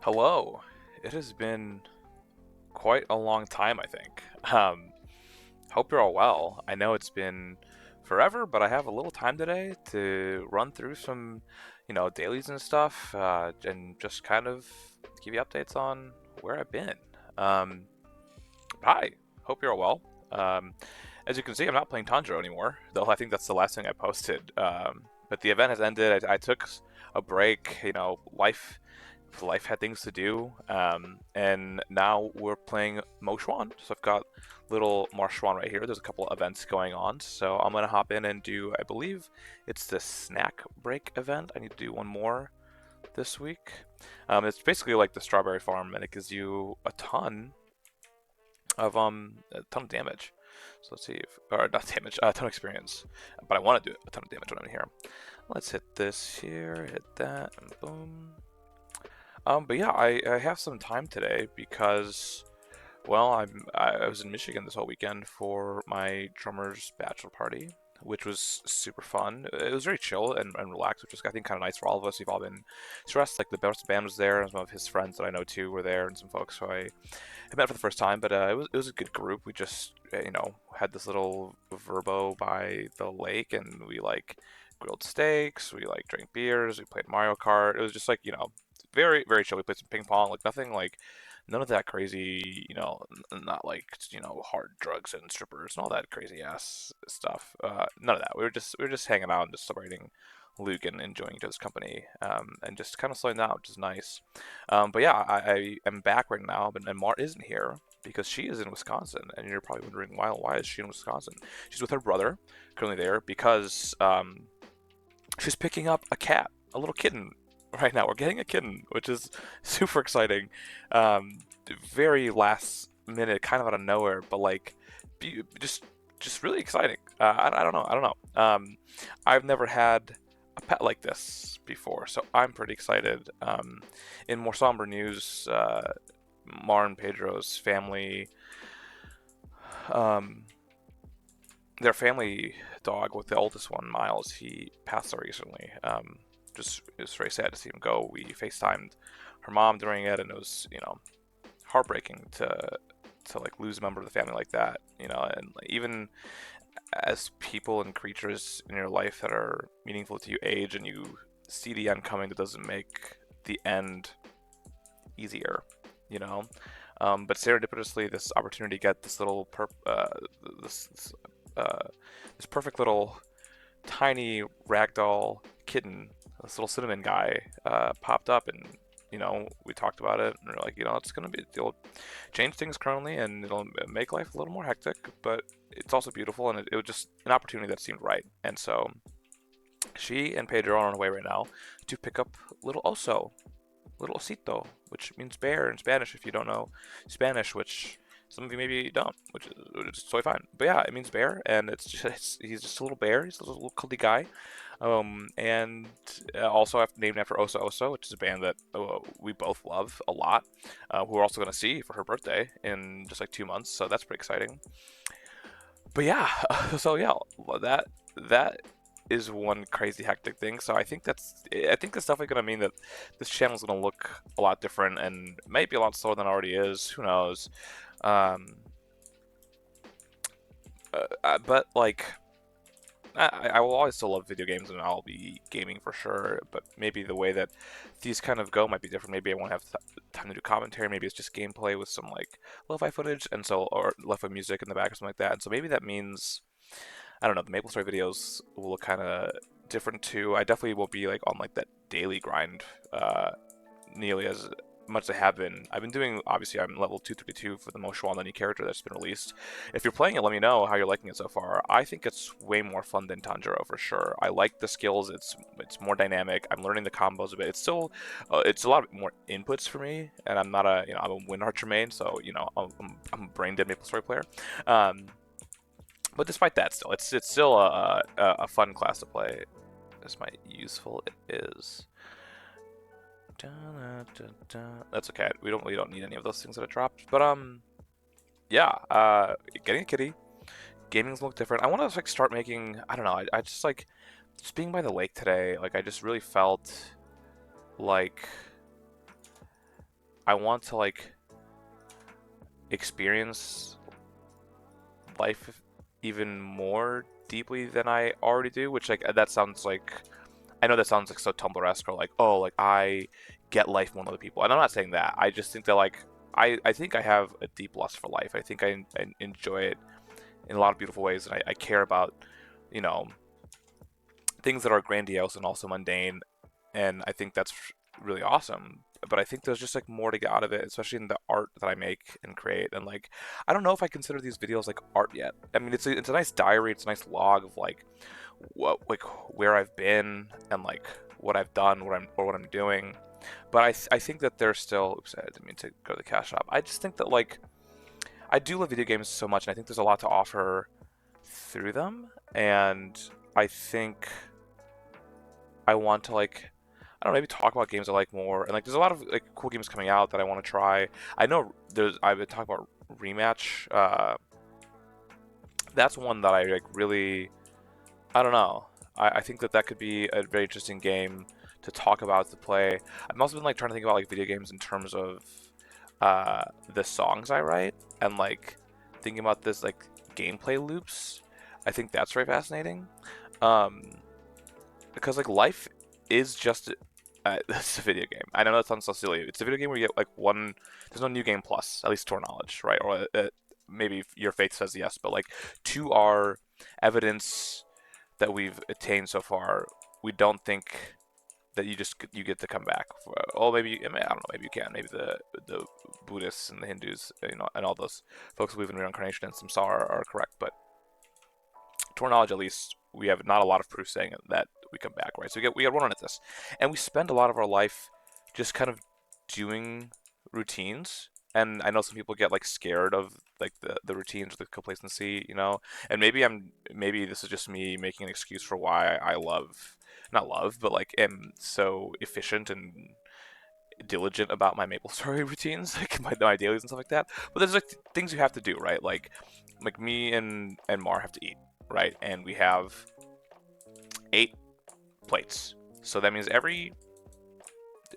Hello. It has been quite a long time, I think. Hope you're all well. I know it's been forever, but I have a little time today to run through some, dailies and stuff, and just kind of give you updates on where I've been. Um, Hi. Hope you're all well. As you can see, I'm not playing Tanjiro anymore, though I think that's the last thing I posted. But the event has ended. I took a break. Life had things to do, and now we're playing Mo Xuan. So I've got little Mo Xuan right here. There's a couple of events going on, so I'm gonna hop in and do. I believe it's the snack break event. I need to do one more this week. It's basically like the strawberry farm, and it gives you a ton of damage. So let's see if, or not damage, a ton of experience. But I want to do a ton of damage when I'm in here. Let's hit this here, hit that, and boom. But yeah, I have some time today because, well, I was in Michigan this whole weekend for my drummer's bachelor party, which was super fun. It was very chill and relaxed, which was I think kind of nice for all of us. We've all been stressed. Like the best band was there, and some of his friends that I know too were there, and some folks who I met for the first time. But it was a good group. We just had this little verbo by the lake, and we like grilled steaks. We like drank beers. We played Mario Kart. It was just like very very chill. We played some ping pong. Like nothing like none of that crazy, not like hard drugs and strippers and all that crazy ass stuff. None of that. We were just hanging out and just celebrating Luke and enjoying each other's company, and just kind of slowing down, which is nice. But yeah, I am back right now, and Mar isn't here because she is in Wisconsin, and you're probably wondering why is she in Wisconsin? She's with her brother, currently there because she's picking up a cat, a little kitten. Right now, we're getting a kitten, which is super exciting. Um, Very last minute, kind of out of nowhere, but like, just really exciting. I don't know. I don't know. I've never had a pet like this before, so I'm pretty excited. In more somber news, Mar and Pedro's family, um, their family dog with the oldest one, Miles, he passed away recently. Just it was very sad to see him go. We FaceTimed her mom during it, and it was heartbreaking to like lose a member of the family like that. And like, even as people and creatures in your life that are meaningful to you age, and you see the end coming, that doesn't make the end easier. You know. But serendipitously, this opportunity to get this little this this, uh, this perfect little tiny ragdoll kitten, this little cinnamon guy, popped up, and we talked about it, and we're like, it's gonna be, it'll change things currently, and it'll make life a little more hectic, but it's also beautiful, and it was just an opportunity that seemed right, and so she and Pedro are on their way right now to pick up little oso, little osito, which means bear in Spanish if you don't know Spanish, which some of you maybe don't, which is totally fine. But yeah, it means bear, and he's just a little bear. He's a little cuddly guy. And also I've named after Oso Oso, which is a band that we both love a lot, who we're also going to see for her birthday in just like 2 months. So that's pretty exciting. But yeah, so yeah, that is one crazy hectic thing. So I think that's definitely gonna mean that this channel is gonna look a lot different and maybe a lot slower than it already is. Who knows? Um, but like I will always still love video games and I'll be gaming for sure. But maybe the way that these kind of go might be different. Maybe I won't have time to do commentary. Maybe it's just gameplay with some like lo-fi footage and so or lo-fi music in the back or something like that. And so maybe that means I don't know. The Maplestory videos will look kind of different too. I definitely won't be like on like that daily grind nearly as much as I have been. I've been doing, obviously, I'm level 232 for the Mo Xuan new character that's been released. If you're playing it, let me know how you're liking it so far. I think it's way more fun than Tanjiro for sure. I like the skills. It's more dynamic. I'm learning the combos a bit. It's still it's a lot more inputs for me, and I'm not a I'm a Wind Archer main, so I'm a brain dead Maplestory player. Um, but despite that, still, it's still a fun class to play. As my useful it is. That's okay. We don't need any of those things that I dropped. But yeah. Getting a kitty. Gaming's look different. I want to like start making. I don't know. I just like just being by the lake today. Like I just really felt like I want to like experience life even more deeply than I already do, which like that sounds like, I know that sounds like so Tumblr-esque, or like, oh, like I get life more than other people. And I'm not saying that. I just think that like I think I have a deep lust for life. I think I enjoy it in a lot of beautiful ways, and I care about, you know, things that are grandiose and also mundane, and I think that's really awesome. But I think there's just like more to get out of it, especially in the art that I make and create. And like, I don't know if I consider these videos like art yet. I mean, it's a nice diary, it's a nice log of like where I've been and like what I've done, what I'm doing. But I think that there's still. Oops, I didn't mean to go to the cash shop. I just think that like I do love video games so much, and I think there's a lot to offer through them. And I think I want to like, I don't know, maybe talk about games I like more. And like there's a lot of like cool games coming out that I want to try. I know I've been talking about Rematch. That's one that I like really, I don't know. I think that that could be a very interesting game to talk about, to play. I've also been like trying to think about like video games in terms of the songs I write, and like thinking about this like gameplay loops. I think that's very fascinating. Um, because like life is just it's a video game. I know that sounds so silly. It's a video game where you get like one. There's no new game plus, at least to our knowledge, right? Or maybe your faith says yes, but like to our evidence that we've attained so far, we don't think that you get to come back. Oh, maybe, I mean, I don't know. Maybe you can. Maybe the Buddhists and the Hindus, you know, and all those folks who believe in reincarnation and samsara are correct, but to our knowledge, at least, we have not a lot of proof saying that we come back, right? So we get run at this, and we spend a lot of our life just kind of doing routines. And I know some people get like scared of like the routines or the complacency, you know. And maybe this is just me making an excuse for why I love, not love, but like am so efficient and diligent about my Maplestory routines, like my dailies and stuff like that. But there's like things you have to do, right? Like me and Mar have to eat, right? And we have 8 plates, so that means every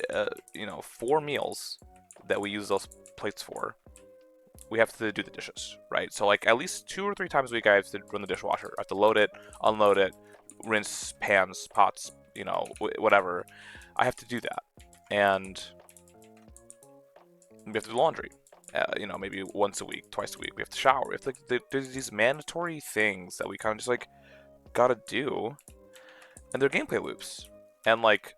4 meals that we use those plates for, we have to do the dishes, right? So like at least 2 or 3 times a week, I have to run the dishwasher. I have to load it, unload it, rinse pans, pots, you know, whatever. I have to do that, and we have to do laundry. Maybe once a week, twice a week. We have to shower. We have to, like, there's these mandatory things that we kind of just like gotta do, and they're gameplay loops. And like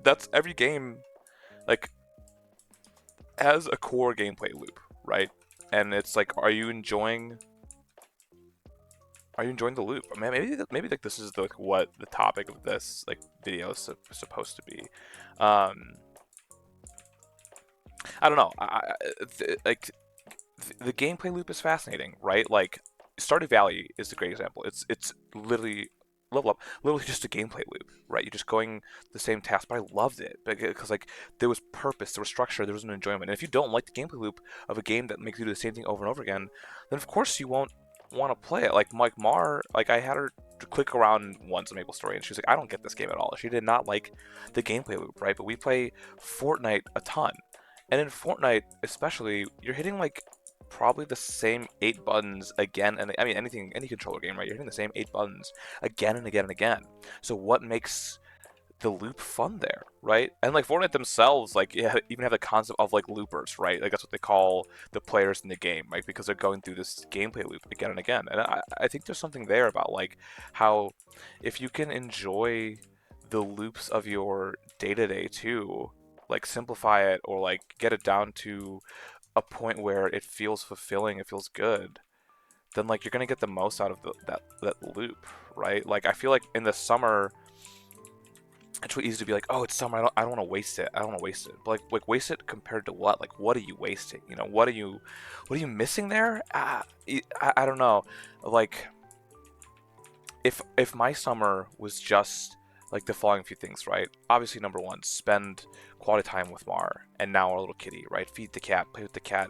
that's every game like has a core gameplay loop, right? And it's like, are you enjoying the loop? I mean, maybe like this is like what the topic of this like video is supposed to be. I don't know. The gameplay loop is fascinating, right? Like Stardew Valley is a great example. It's literally level up, literally just a gameplay loop, right? You're just going the same task, but I loved it because like there was purpose, there was structure, there was an enjoyment. And if you don't like the gameplay loop of a game that makes you do the same thing over and over again, then of course you won't want to play it. Like Mike Mar, like I had her to click around once on Maplestory, and she was like, I don't get this game at all. She did not like the gameplay loop, right? But we play Fortnite a ton, and in Fortnite especially, you're hitting like probably the same 8 buttons again, and I mean any controller game, right? You're hitting the same 8 buttons again and again and again. So what makes the loop fun there, right? And like Fortnite themselves, like yeah, even have the concept of like loopers, right? Like that's what they call the players in the game, right? Because they're going through this gameplay loop again and again. And I think there's something there about like how if you can enjoy the loops of your day-to-day too, like simplify it or like get it down to a point where it feels fulfilling, it feels good, then like you're gonna get the most out of that loop, right? Like I feel like in the summer, it's really easy to be like, oh, it's summer, I don't want to waste it. I don't want to waste it. But like waste it compared to what? Like what are you wasting? You know, what are you missing there? I don't know. Like if my summer was just like the following few things, right? Obviously, number one, spend quality time with Mar and now our little kitty, right? Feed the cat, play with the cat,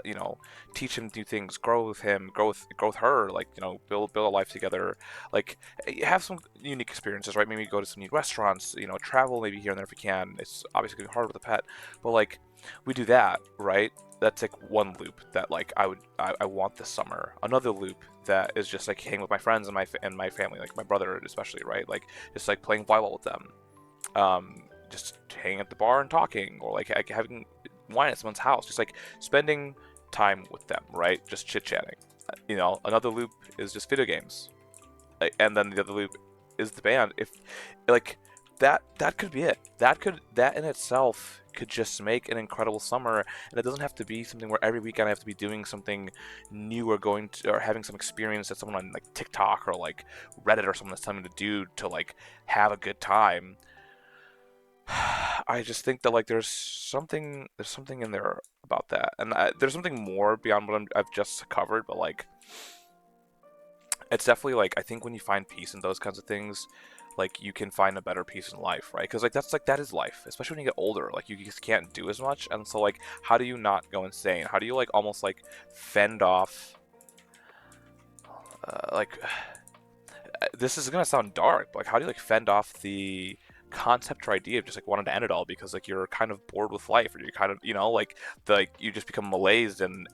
you know, teach him new things, grow with him, grow with her, like, you know, build a life together, like have some unique experiences, right? Maybe go to some new restaurants, you know, travel maybe here and there if we can. It's obviously gonna be hard with a pet, but like we do that, right? That's like one loop that like I want this summer. Another loop that is just like hang with my friends and my family, like my brother especially, right? Like just like playing volleyball with them, just hanging at the bar and talking, or like having wine at someone's house, just like spending time with them, right? Just chit chatting. You know, another loop is just video games, and then the other loop is the band. If like that could be it. That in itself could just make an incredible summer, and it doesn't have to be something where every weekend I have to be doing something new or going to or having some experience that someone on like TikTok or like Reddit or someone that's telling me to do to like have a good time. I just think that like there's something in there about that, and there's something more beyond what I've just covered. But like, it's definitely like I think when you find peace in those kinds of things, like you can find a better peace in life, right? Because like that is life, especially when you get older. Like you just can't do as much, and so like, how do you not go insane? How do you like almost like fend off, like this is gonna sound dark, but like how do you like fend off the concept or idea of just like wanting to end it all because like you're kind of bored with life, or you're kind of, you know, like you just become malaised and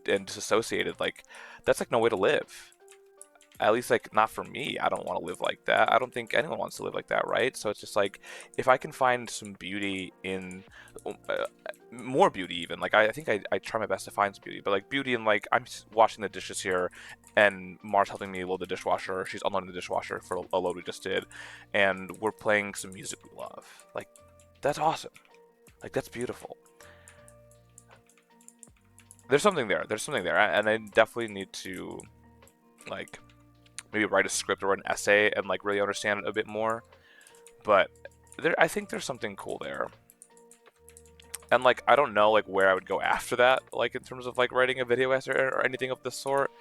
disassociated. Like that's like no way to live. At least like not for me. I don't want to live like that. I don't think anyone wants to live like that, right? So it's just like if I can find some beauty in more beauty, even like I think I try my best to find some beauty, but like beauty in like I'm washing the dishes here and Mars helping me load the dishwasher. She's unloading the dishwasher for a load we just did, and we're playing some music we love. Like that's awesome. Like that's beautiful. There's something there. There's something there, and I definitely need to like maybe write a script or an essay and like really understand it a bit more. But I think there's something cool there. And like I don't know like where I would go after that, like in terms of like writing a video essay or anything of the sort.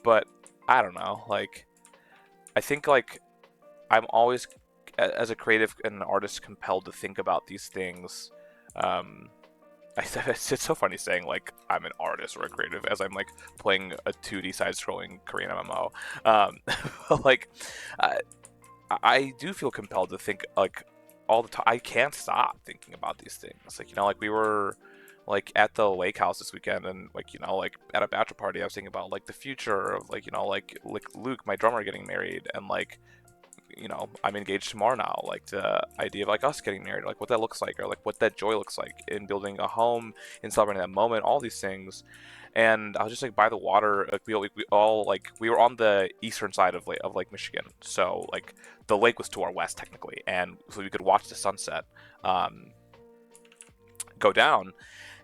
But I don't know. Like I think like I'm always as a creative and an artist compelled to think about these things. Um, it's so funny saying like I'm an artist or a creative as I'm like playing a 2D side-scrolling Korean MMO. Like I do feel compelled to think like all the time. I can't stop thinking about these things. Like, you know, like we were like at the lake house this weekend, and like, you know, like at a bachelor party, I was thinking about like the future of like, you know, like Luke, my drummer, getting married, and like, you know, I'm engaged tomorrow now. Like the idea of like us getting married, like what that looks like, or like what that joy looks like in building a home, in celebrating that moment, all these things. And I was just like by the water. Like we all like we were on the eastern side of Lake Michigan, so like the lake was to our west technically, and so we could watch the sunset go down,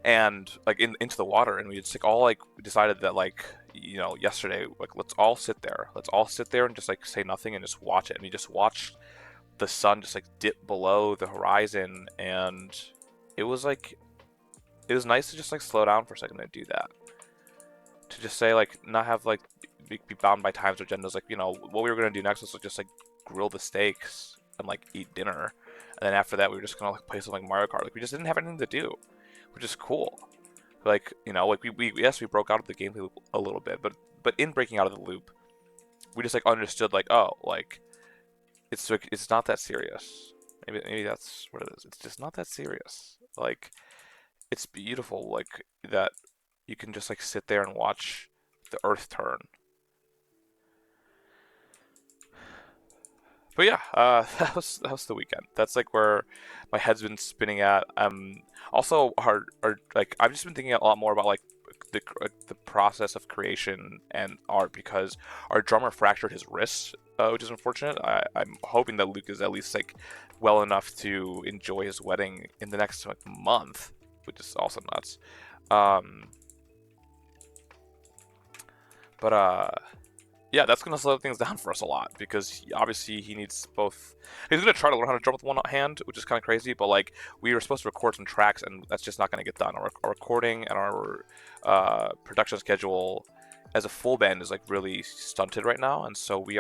and like into the water. And we just like all like we decided that like, you know, yesterday, like let's all sit there and just like say nothing and just watch it. And we just watched the sun just like dip below the horizon, and it was like it was nice to just like slow down for a second and do that, to just say like not have like be bound by times or agendas. Like, you know, what we were gonna do next was just like grill the steaks and like eat dinner, and then after that we were just gonna like play something like Mario Kart. Like we just didn't have anything to do, which is cool. Like, you know, like we yes, we broke out of the gameplay loop a little bit, but in breaking out of the loop, we just like understood like, oh, like it's not that serious. Maybe that's what it is. It's just not that serious. Like it's beautiful, like that you can just like sit there and watch the earth turn. But yeah, that was the weekend. That's like where my head's been spinning at. Also, our like I've just been thinking a lot more about like the process of creation and art, because our drummer fractured his wrist, which is unfortunate. I'm hoping that Luke is at least like well enough to enjoy his wedding in the next like month, which is also nuts. Um, but yeah, that's gonna slow things down for us a lot, because obviously he needs both. He's gonna try to learn how to drum with one hand, which is kind of crazy. But like we were supposed to record some tracks, and that's just not gonna get done. Our recording and our production schedule as a full band is like really stunted right now, and so we've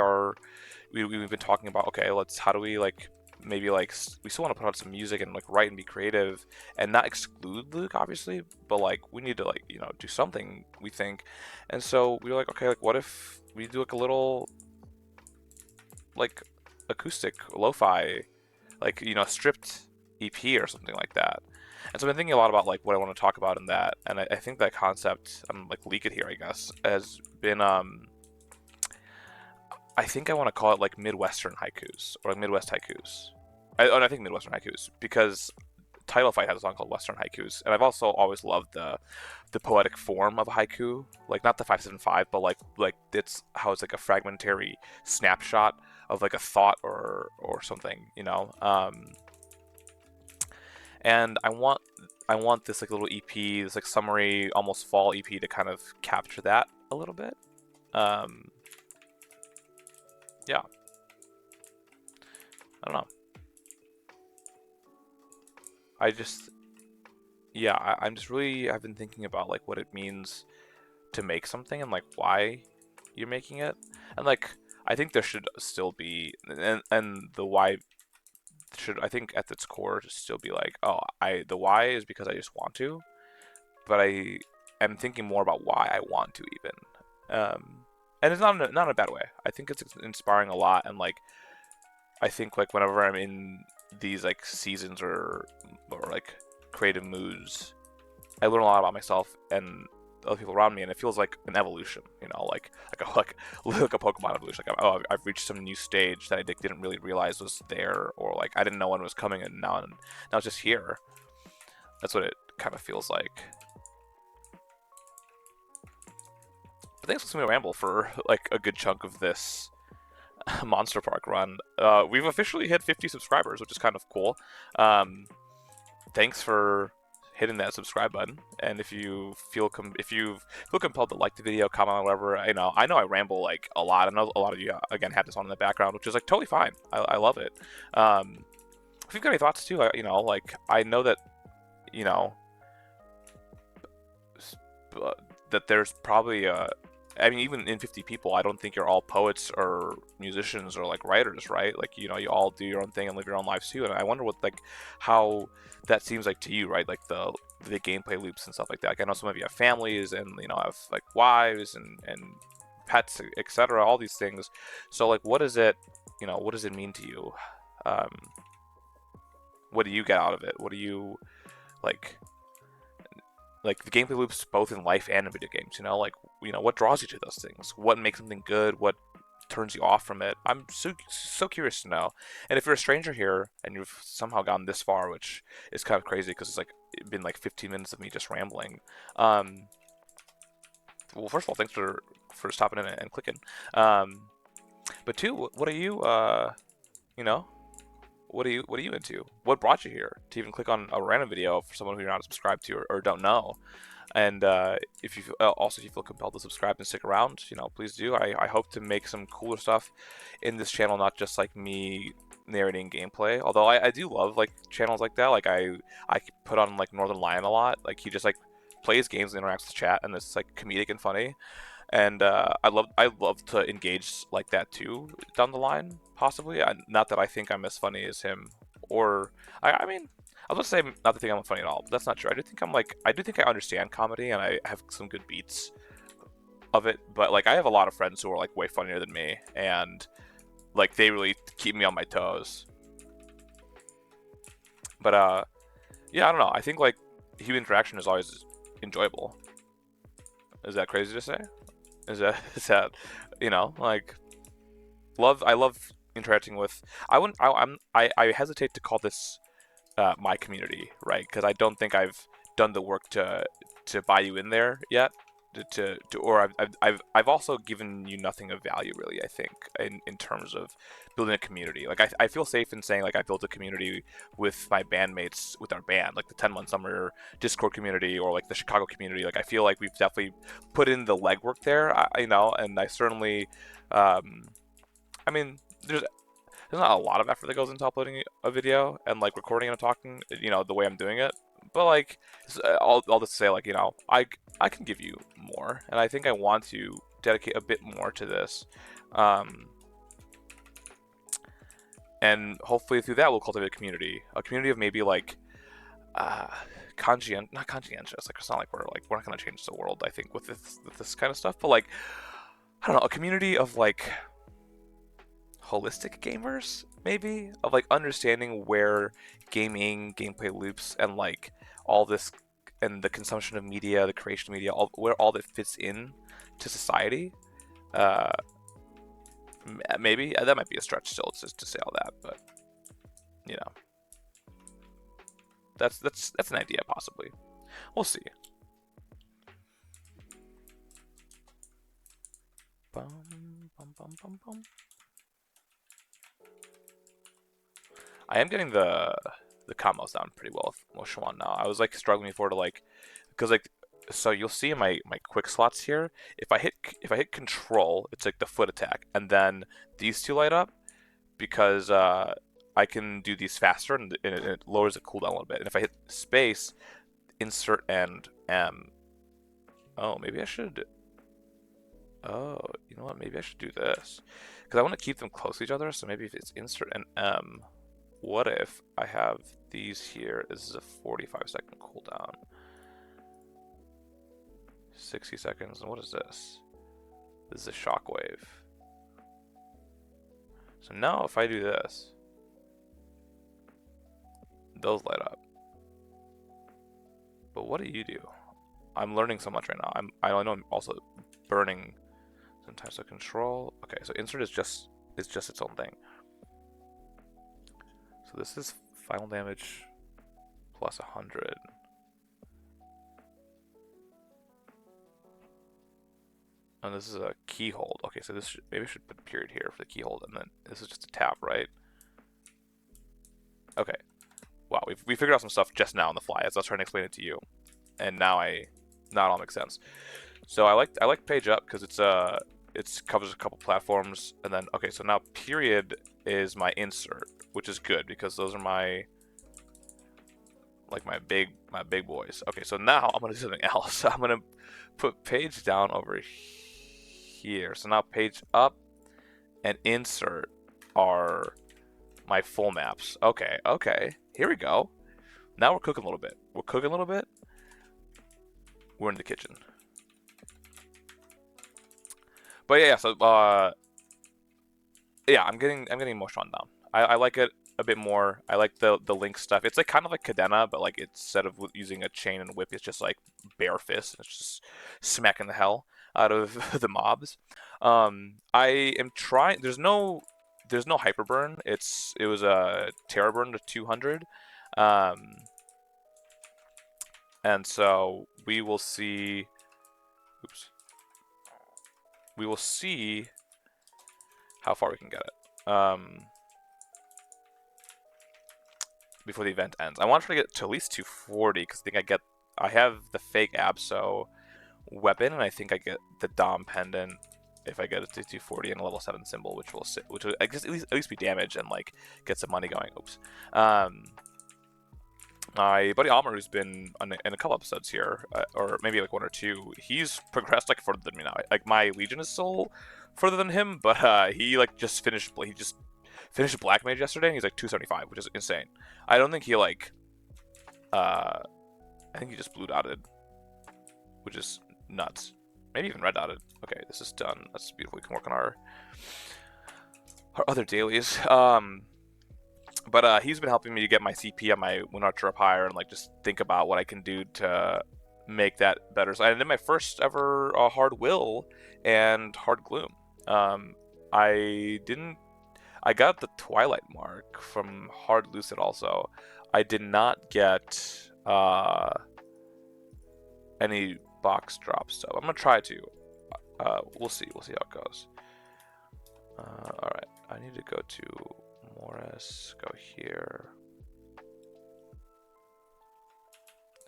been talking about, okay, how do we like maybe like we still want to put out some music and like write and be creative and not exclude Luke, obviously, but like we need to like do something, we think. And so we were like, okay, like what if we do like a little like acoustic lo-fi, like stripped EP or something like that. And so I've been thinking a lot about like what I want to talk about in that, and I think that concept, like leak it here, I guess, has been I think I want to call it like Midwestern haikus or like Midwest haikus. I think Midwestern haikus because Title Fight has a song called Western haikus, and I've also always loved the poetic form of a haiku, like not the 575, but like it's how it's like a fragmentary snapshot of like a thought or something, and I want this like little EP, this like summary, almost fall EP to kind of capture that a little bit. Yeah, I don't know. I just yeah, I'm just really I've been thinking about like what it means to make something and like why you're making it, and like I think there should still be and the why should, I think at its core, just still be like, oh, the why is because I just want to, but I am thinking more about why I want to even, and it's not in a bad way. I think it's inspiring a lot, and like I think like whenever I'm in these like seasons or like creative moods, I learn a lot about myself and other people around me, and it feels like an evolution, like a Pokemon evolution. Like, oh, I've reached some new stage that I didn't really realize was there, or like I didn't know when it was coming, and now it's just here. That's what it kind of feels like. But thanks for listening to ramble for like a good chunk of this Monster Park run. We've officially hit 50 subscribers, which is kind of cool. Thanks for hitting that subscribe button, and if you feel compelled to like the video, comment on whatever. I know I ramble like a lot. I know a lot of you again had this on in the background, which is like totally fine. I love it. If you've got any thoughts too, like I know that that there's probably I mean, even in 50 people, I don't think you're all poets or musicians or like writers, right? Like, you all do your own thing and live your own lives too. And I wonder how that seems like to you, right? Like the gameplay loops and stuff like that. Like, I know some of you have families and, have like wives and pets, etc. All these things. So like, what does it mean to you? What do you get out of it? What do you like the gameplay loops both in life and in video games, what draws you to those things? What makes something good? What turns you off from it? I'm so curious to know. And if you're a stranger here and you've somehow gotten this far, which is kind of crazy because it's been like 15 minutes of me just rambling. Well, first of all, thanks for stopping in and clicking. But two, what are you what are you into? What brought you here to even click on a random video for someone who you're not subscribed to or don't know? And if you feel compelled to subscribe and stick around, please do. I hope to make some cooler stuff in this channel, not just like me narrating gameplay. Although I do love like channels like that. Like I put on like Northern Lion a lot. Like he just like plays games and interacts with chat, and it's like comedic and funny. And I love to engage like that too down the line, possibly. Not that I think I'm as funny as him, or I mean, I was going to say not to think I'm funny at all, but that's not true. I do think I understand comedy and I have some good beats of it, but like I have a lot of friends who are like way funnier than me, and like they really keep me on my toes. But yeah, I don't know. I think like human interaction is always enjoyable. Is that crazy to say? Is that like I love interacting with. I hesitate to call this my community, right? Because I don't think I've done the work to buy you in there yet. Or I've also given you nothing of value really. I think in terms of building a community. Like I feel safe in saying like I built a community with my bandmates with our band, like the 10-month summer Discord community or like the Chicago community. Like I feel like we've definitely put in the legwork there. And I certainly, I mean, there's not a lot of effort that goes into uploading a video and like recording and talking, the way I'm doing it. But like, I'll just say like, I can give you more, and I think I want to dedicate a bit more to this. and hopefully through that we'll cultivate a community of maybe like uh, not conscientious. Like it's not like we're not gonna change the world. I think with this kind of stuff, but like I don't know, a community of like holistic gamers, maybe of like understanding where gameplay loops, and like all this and the consumption of media, the creation of media, where all that fits in to society. Uh, maybe that might be a stretch still to say all that, but you know, that's an idea possibly. We'll see. Bum, bum, bum, bum, bum. I am getting the combos down pretty well with Mo Xuan now. I was like struggling before to like, because like, so you'll see in my quick slots here, if I hit control, it's like the foot attack, and then these two light up because I can do these faster, and it lowers the cooldown a little bit. And if I hit space, insert and M. Oh, maybe I should. Oh, you know what? Maybe I should do this because I want to keep them close to each other. So maybe if it's insert and M. What if I have these here? This is a 45-second cooldown. 60 seconds. And what is this? This is a shockwave. So now if I do this, those light up. But what do you do? I'm learning so much right now. I know I'm also burning sometimes. So control. Okay, so insert is just its own thing. So this is final damage plus 100. And this is a key hold. Okay, so this maybe I should put a period here for the key hold, and then this is just a tap, right? Okay. Wow, we figured out some stuff just now on the fly as I was trying to explain it to you, and now it all makes sense. So I like page up because it covers a couple platforms, and then okay, so now period is my insert, which is good because those are my big boys. Okay, so now I'm gonna do something else. I'm gonna put page down over here. So now page up and insert are my full maps. Okay, here we go. Now we're cooking a little bit. We're in the kitchen. But yeah, so yeah, I'm getting Mo Xuan down. I like it a bit more. I like the link stuff. It's like kind of like Cadena, but like instead of using a chain and whip, it's just like bare fist. It's just smacking the hell out of the mobs. I am trying. There's no hyper burn. It was a terror burn to 200, and so we will see. Oops. We will see how far we can get it. Before the event ends. I want to try to get to at least 240 because I think I have the fake Abso weapon, and I think I get the Dom pendant if I get it to 240 and a level 7 symbol, which will I guess at least be damage and like get some money going. Oops. My buddy Almer, who's been in a couple episodes here, or maybe like one or two, he's progressed like further than me now. Like my Legion is still further than him, but he like just finished Black Mage yesterday, and he's like 275, which is insane. I don't think he like, I think he just blue dotted, which is nuts. Maybe even red dotted. Okay, this is done. That's beautiful. We can work on our other dailies. But he's been helping me to get my CP on my Wind Archer up higher, and like just think about what I can do to make that better. So I did my first ever hard will and hard gloom. I got the Twilight mark from hard lucid also. I did not get any box drops, so I'm gonna try to. We'll see how it goes. All right, I need to go to Morris. Go here.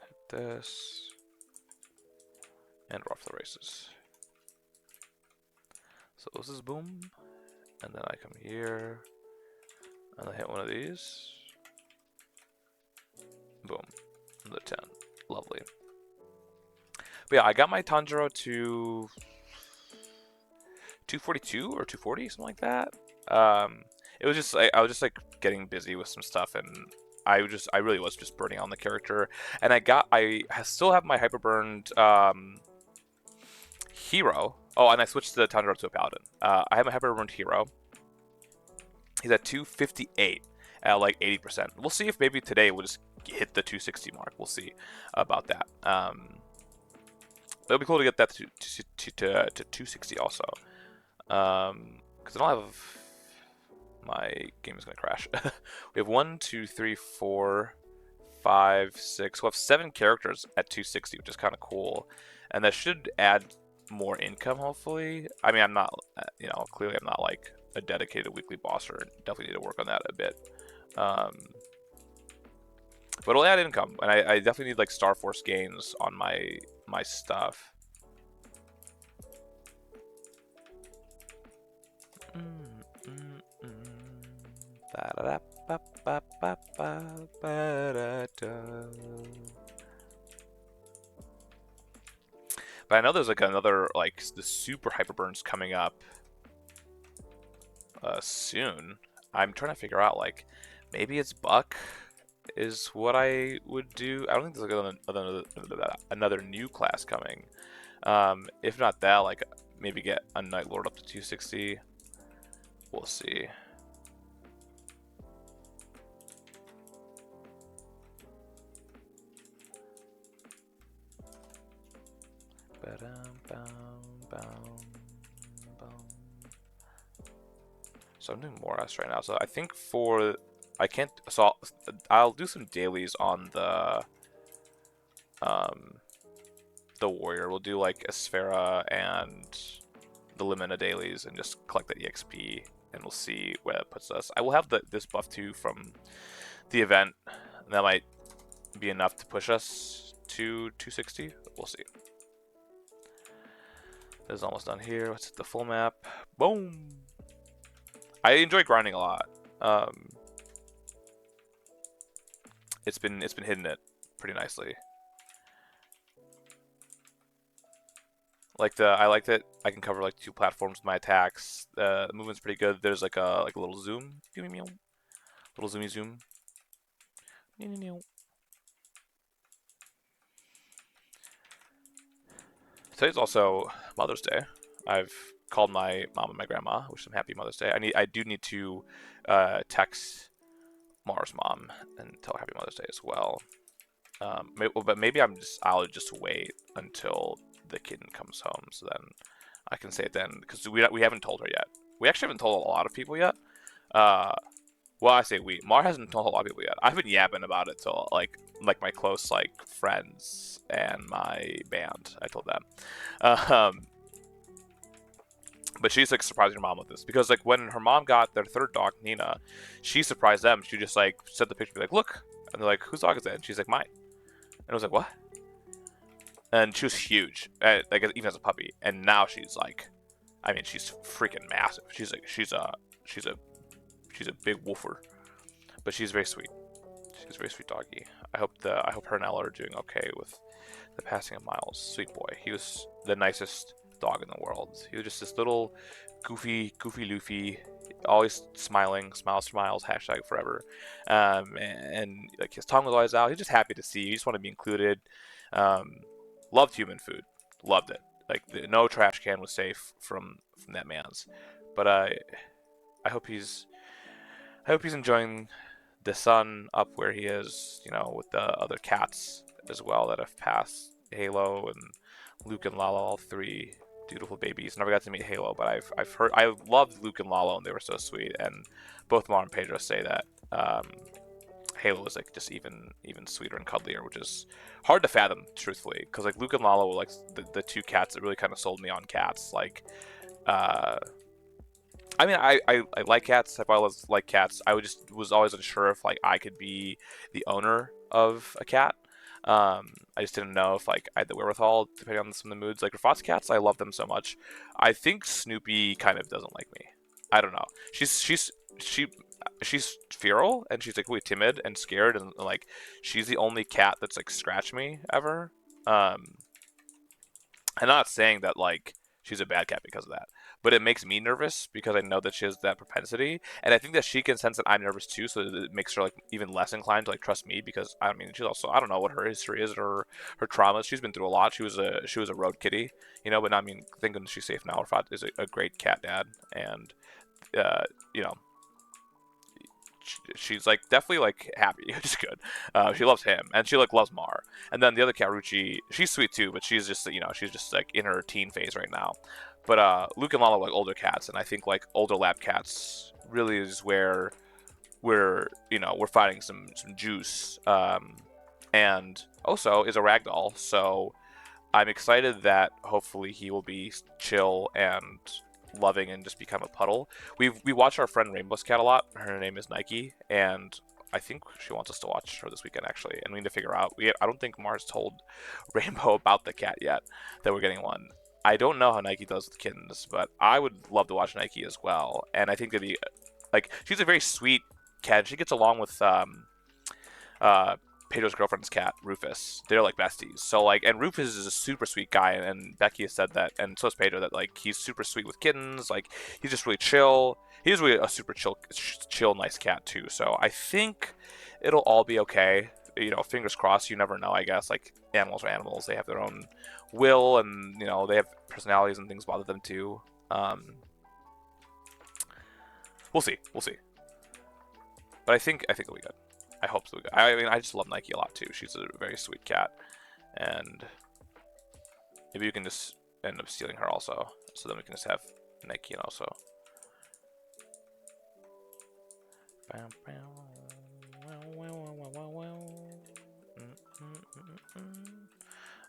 Hit this, and we're off the races. So this is boom, and then I come here, and I hit one of these. Boom, another 10. Lovely. But yeah, I got my Tanjiro to 242 or 240, something like that. it was just I was just like getting busy with some stuff, and I really was just burning on the character, and still have my hyperburned hero. Oh, and I switched the Tanjiro to a paladin. I have my hyperburned hero. He's at 258 at like 80%. We'll see if maybe today we'll just hit the 260 mark. We'll see about that. It'll be cool to get that to 260 also. Because I don't have... My game is going to crash. We have 1, 2, 3, 4, 5, 6. We'll have 7 characters at 260, which is kind of cool. And that should add more income, hopefully. I mean, I'm not, clearly I'm not like a dedicated weekly bosser. Definitely need to work on that a bit. But it'll add income, and I definitely need like Star Force gains on my stuff. But I know there's like another like the super hyper burns coming up soon. I'm trying to figure out like maybe it's Buck is what I would do. I don't think there's like another new class coming. If not that, like maybe get a Night Lord up to 260. We'll see. So I'm doing more S right now. So I think I'll do some dailies on the warrior. We'll do like Esfera and the Limina dailies and just collect the EXP, and we'll see where that puts us. I will have this buff too from the event. That might be enough to push us to 260. We'll see. This is almost done here. Let's hit the full map. Boom! I enjoy grinding a lot. It's been hitting it pretty nicely. I like that I can cover like 2 platforms with my attacks. The movement's pretty good. There's like a little zoom, little zoomy zoom. Today's also Mother's Day. I've called my mom and my grandma, wish them happy Mother's Day. I do need to text Mars' mom and tell her happy Mother's Day as well. But maybe I'll just wait until the kitten comes home, so then I can say it then, because we haven't told her yet. We actually haven't told a lot of people yet. Well, I say we. Mar hasn't told a lot of people yet. I've been yapping about it to like my close like friends and my band. I told them. But she's like surprising her mom with this, because like when her mom got their 3rd dog, Nina, she surprised them. She just like sent the picture, be like, look, and they're like, whose dog is that? And she's like, mine. And I was like, what? And she was huge, like even as a puppy. And now she's like, I mean, she's freaking massive. She's a big woofer, but she's very sweet. She's a very sweet doggy. I hope her and Ella are doing okay with the passing of Miles. Sweet boy. He was the nicest dog in the world. He was just this little goofy Luffy, always smiling, smiles, hashtag forever. And like his tongue was always out. He's just happy to see you. He just want to be included. Loved human food. Loved it. Like no trash can was safe from that man's. But I hope he's enjoying the sun up where he is, with the other cats as well that have passed. Halo and Luke and Lala, all 3 beautiful babies. Never got to meet Halo, but I've heard, I loved Luke and Lala, and they were so sweet. And both Mar and Pedro say that Halo was like just even sweeter and cuddlier, which is hard to fathom, truthfully, because like Luke and Lala were like the 2 cats that really kind of sold me on cats. Like, I mean, I like cats. I've always liked cats. I was always unsure if like I could be the owner of a cat. I just didn't know if like I had the wherewithal, depending on some of the moods. Like Rafat's cats, I love them so much. I think Snoopy kind of doesn't like me. I don't know. She's feral, and she's like really timid and scared, and like she's the only cat that's like scratched me ever. I'm not saying that like she's a bad cat because of that, but it makes me nervous because I know that she has that propensity, and I think that she can sense that I'm nervous too, so it makes her like even less inclined to like trust me because I mean she's also I don't know what her history is or her traumas. She's been through a lot. She was a road kitty, you know, but I mean thinking she's safe now. Rafat is a great cat dad, and you know she's like definitely like happy, which is good. She loves him, and she like loves Mar. And then the other cat, Ruchi, she's sweet too, but she's just she's just like in her teen phase right now. But Luke and Lala are like older cats, and I think like older lab cats really is where we're finding some juice. And also is a ragdoll, so I'm excited that hopefully he will be chill and loving and just become a puddle. We watch our friend Rainbow's cat a lot. Her name is Nike, and I think she wants us to watch her this weekend actually. And we need to figure out. I don't think Mars told Rainbow about the cat yet that we're getting one. I don't know how Nike does with kittens, but I would love to watch Nike as well. And I think that she's a very sweet cat. She gets along with uh, Pedro's girlfriend's cat, Rufus. They're like besties. So like, and Rufus is a super sweet guy, and Becky has said that, and so is Pedro, that like he's super sweet with kittens. Like he's just really chill. He's really a super chill, nice cat too. So I think it'll all be okay. You know, fingers crossed. You never know. I guess like animals are animals. They have their own will, and they have personalities and things bother them too. We'll see. We'll see. But I think it'll be good. I hope so. I mean, I just love Nike a lot too. She's a very sweet cat, and maybe you can just end up stealing her also, so then we can just have Nike and also.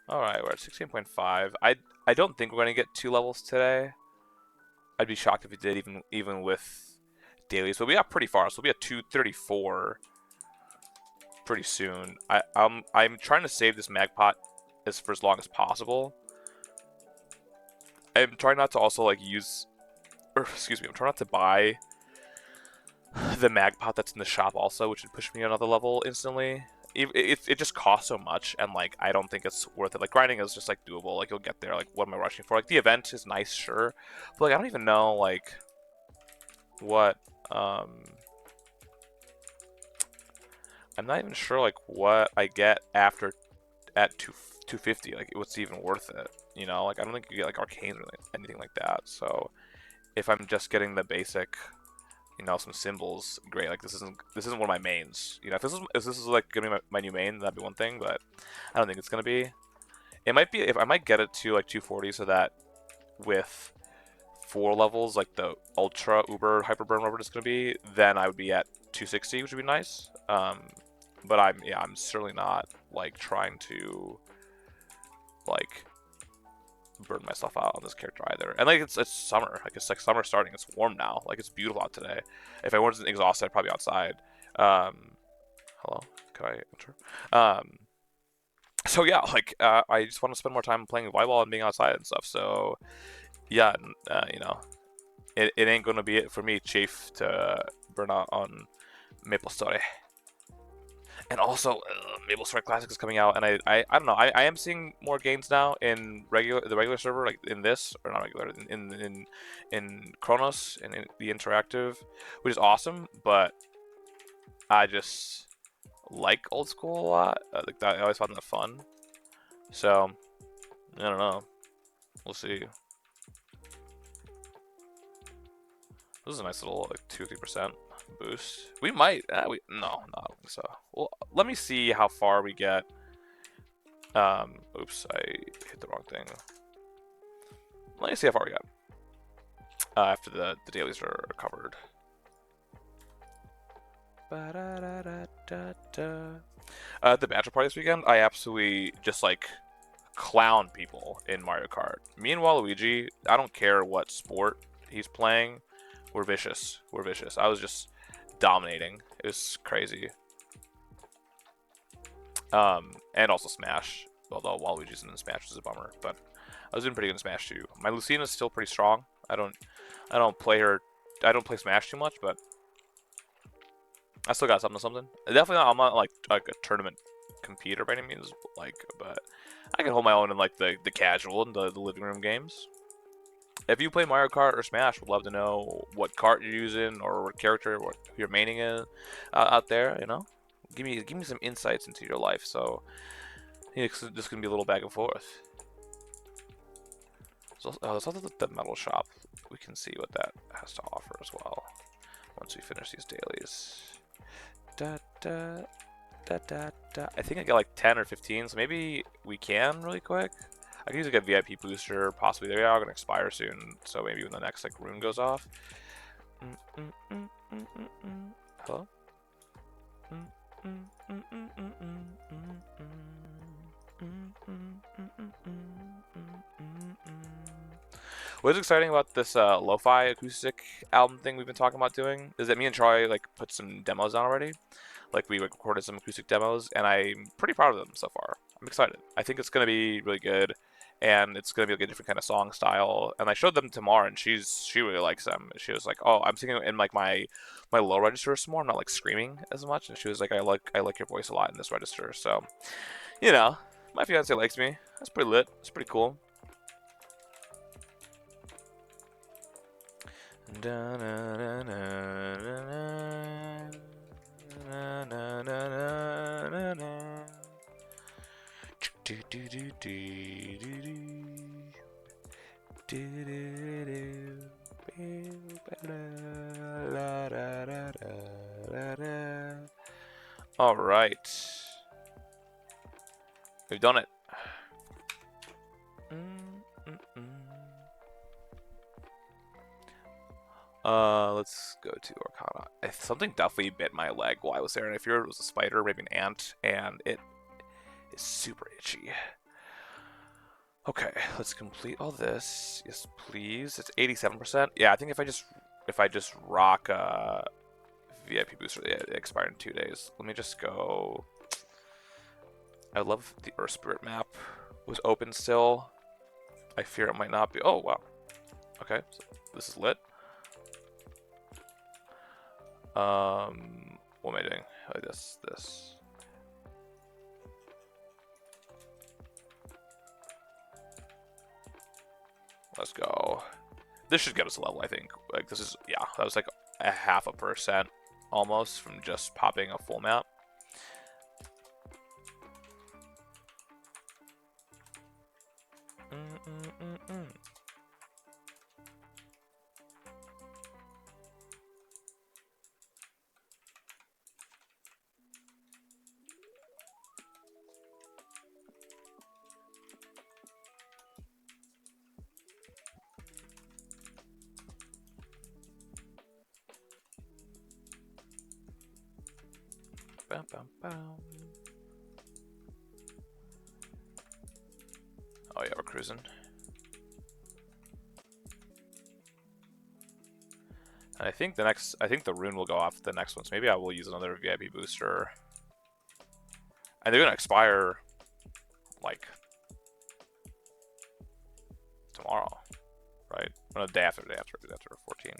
All right, we're at 16.5. I don't think we're gonna get 2 levels today. I'd be shocked if we did, even with dailies. But we got pretty far, so we'll be at 234. Pretty soon. I'm trying to save this mag pot for as long as possible. I'm trying not to also like use, or excuse me, I'm trying not to buy the mag pot that's in the shop also, which would push me another level instantly. It just costs so much, and like I don't think it's worth it. Like grinding is just like doable. Like you'll get there. Like what am I rushing for? Like the event is nice, sure, but like I don't even know like what I'm not even sure like what I get after at 250. Like what's even worth it? Like I don't think you get like arcanes or anything like that. So if I'm just getting the basic, some symbols, great. Like this isn't one of my mains. If this is like gonna be my new main, that'd be one thing. But I don't think it's gonna be. It might be if I might get it to like 240, so that with 4 levels, like the ultra uber hyper burn, whatever it's gonna be, then I would be at 260, which would be nice. But I'm certainly not like trying to like burn myself out on this character either. And like it's summer, like it's like summer starting. It's warm now, like it's beautiful out today. If I wasn't exhausted, I'd probably be outside. Hello, can I enter? So yeah, like I just want to spend more time playing volleyball and being outside and stuff. So yeah, it ain't gonna be it for me, Chief, to burn out on Maplestory. And also, Maplestory Classic is coming out, and I don't know. I am seeing more gains now in the regular server, like in this or not regular, in Chronos and in the interactive, which is awesome. But I just like old school a lot. Like that, I always found that fun. So I don't know. We'll see. This is a nice little like 2-3% boost. We might. No, I don't think so. Well, let me see how far we get. Oops, I hit the wrong thing. Let me see how far we got after the dailies are covered. At the bachelor party this weekend, I absolutely just like clown people in Mario Kart. Me and Waluigi, I don't care what sport he's playing. We're vicious. We're vicious. I was just dominating. It was crazy. And also Smash. Although Waluigi's in Smash, which is a bummer. But I was doing pretty good in Smash too. My Lucina's still pretty strong. I don't play her. I don't play Smash too much, but I still got something. Definitely not. I'm not like a tournament competitor by any means. Like, but I can hold my own in like the casual and the living room games. if you play Mario Kart or Smash, would love to know what cart you're using or what character, what you're maining in out there. You know, give me some insights into your life. So yeah, it's just gonna be a little back and forth. So, there's also the metal shop. We can see what that has to offer as well once we finish these dailies. Da, da, da, da, da. I think I got like 10 or 15, so maybe we can really quick. I can use like a VIP booster, possibly. They are going to expire soon, so maybe when the next like rune goes off. Hello? What's exciting about this lo-fi acoustic album thing we've been talking about doing is that me and Troy like put some demos on already. Like we recorded some acoustic demos, and I'm pretty proud of them so far. I'm excited. I think it's gonna be really good, and it's gonna be like a different kind of song style. And I showed them to Mar, and she really likes them. She was like, "Oh, I'm singing in like my low register some more. I'm not like screaming as much." And she was like, "I like your voice a lot in this register." So, you know, my fiance likes me. That's pretty lit. It's pretty cool. All right, we've done it. Let's go to Arcana. Something definitely bit my leg while I was there, and I feared it was a spider, maybe an ant, and it is super itchy. Okay, let's complete all this. Yes, please. It's 87%. Yeah, I think if I just rock VIP booster, it expired in 2 days. Let me just go. I love the Earth Spirit map. It was open still. I fear it might not be. Oh wow. Okay, so this is lit. What am I doing? Like this. Let's go. This should get us a level, I think. Like this is, yeah, that was like a 0.5% almost from just popping a full map. Bam, bam, bam. Oh yeah, we're cruising. And I think the rune will go off the next one, so maybe I will use another VIP booster. And they're gonna expire like tomorrow, right? No, day after 14.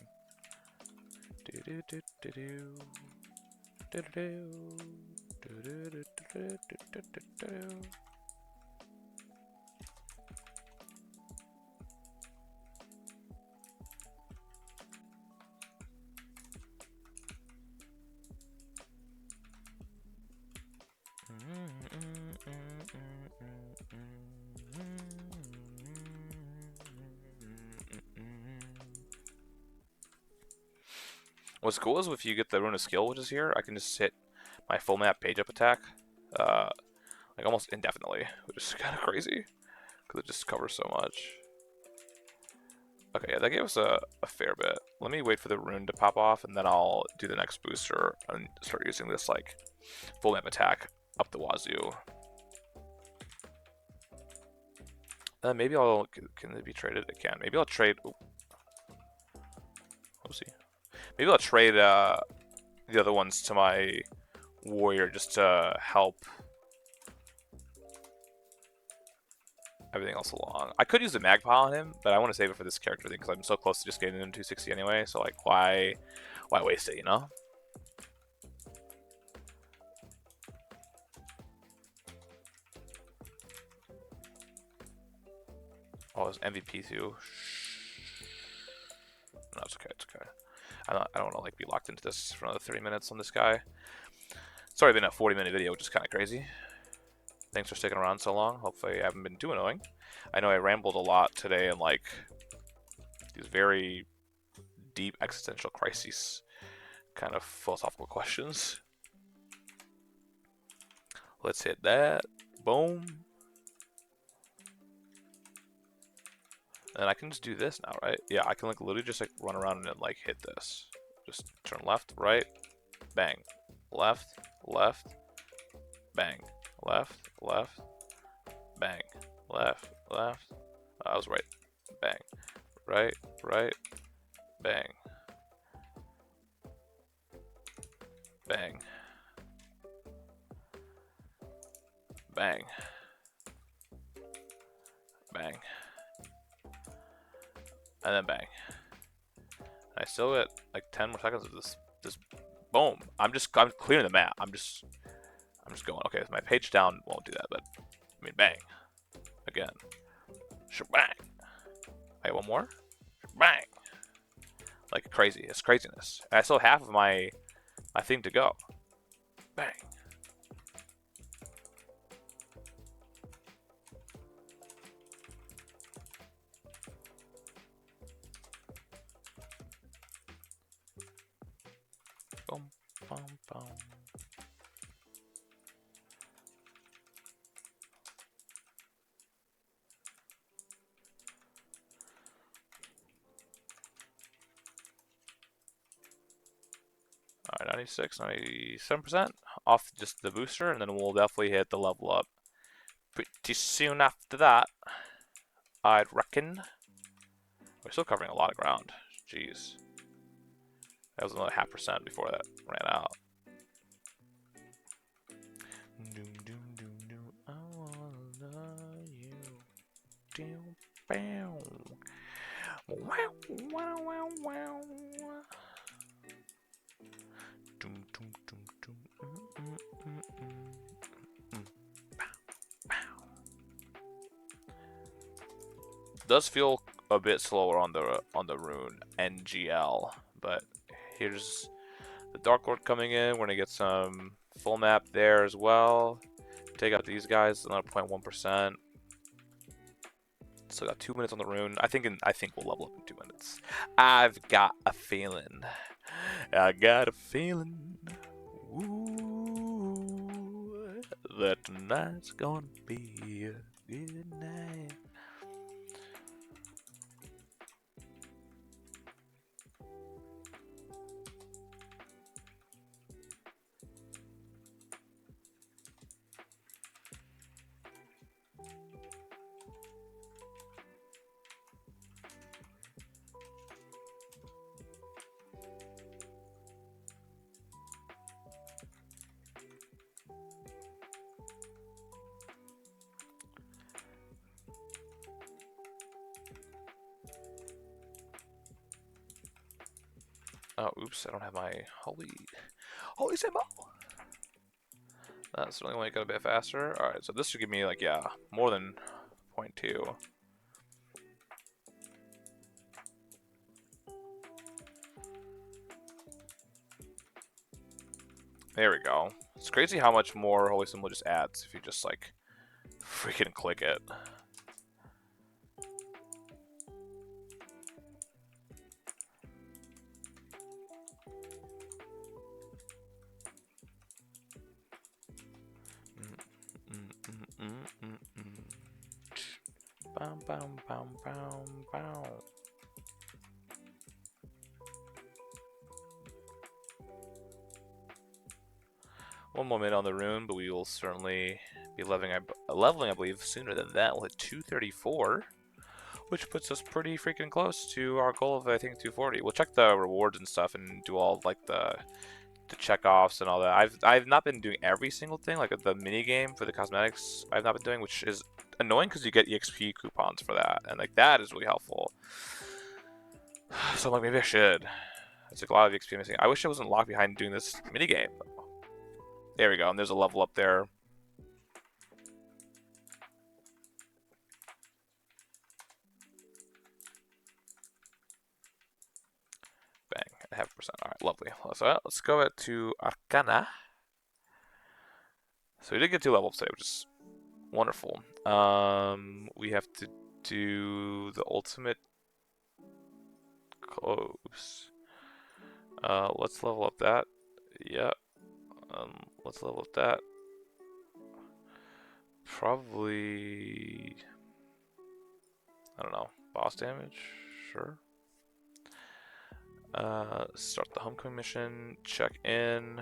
What's cool is if you get the rune of skill, which is here, I can just hit my full map page up attack, like almost indefinitely, which is kind of crazy because it just covers so much. Okay, yeah, that gave us a fair bit. Let me wait for the rune to pop off, and then I'll do the next booster and start using this like full map attack up the wazoo. Maybe I'll can it be traded? It can. Maybe I'll trade. Oopsie. Maybe I'll trade the other ones to my warrior just to help everything else along. I could use the magpie on him, but I want to save it for this character thing because I'm so close to just getting him 260 anyway. So like, why waste it? You know. Oh, it's MVP too. I don't want to like be locked into this for another 30 minutes on this guy. It's already been a 40-minute video, which is kind of crazy. Thanks for sticking around so long. Hopefully I haven't been too annoying. I know I rambled a lot today and like these very deep existential crises kind of philosophical questions. Let's hit that. Boom. And I can just do this now, right? Yeah, I can like literally just like run around and like hit this. Just turn left, right, bang. Left, left, bang. Left, left, bang. Left, left. I was right. Bang. Right, right, bang. Bang. Bang. Bang. And then bang. I still get like 10 more seconds of this boom. I'm clearing the map. I'm just going. Okay, my page down won't do that, but I mean bang. Again. Bang. Wait, one more? Bang. Like crazy. It's craziness. And I still have half of my thing to go. Bang. Boom, boom, boom. Alright, 96, 97% off just the booster, and then we'll definitely hit the level up pretty soon after that, I'd reckon. We're still covering a lot of ground. Jeez. That was another 0.5% before that ran out. Doom, doom, doom, doom. I wanna love you. Doom, bow. Wow, wow, wow, wow. Doom, doom, doom, doom. Does feel a bit slower on the rune NGL, but here's the Dark Lord coming in. We're gonna get some full map there as well. Take out these guys, another 0.1%. Still got 2 minutes on the rune. I think we'll level up in 2 minutes. I've got a feeling. I got a feeling. Ooh, that tonight's gonna be a good night. Oh, oops, I don't have my holy symbol. That's certainly going to get a bit faster. Alright, so this should give me, like, yeah, more than 0.2. There we go. It's crazy how much more holy symbol just adds if you just, like, freaking click it. Bam, bam, bam, bam, bam. One more minute on the rune, but we will certainly be leveling, I believe, sooner than that. We'll hit 234, which puts us pretty freaking close to our goal of, I think, 240. We'll check the rewards and stuff and do all, like, the check-offs and all that. I've not been doing every single thing, like the mini game for the cosmetics I've not been doing, which is annoying because you get EXP coupons for that, and like that is really helpful. So I'm like, maybe I should. It's like a lot of the EXP missing. I wish I wasn't locked behind doing this mini game. There we go, and there's a level up there. Bang, 0.5%. lovely. So let's go to Arcana. So we did get 2 levels today, which is wonderful. We have to do the ultimate close. Let's level up that. Yep. Let's level up that. Probably, I don't know, boss damage? Sure. Start the homecoming mission, check in.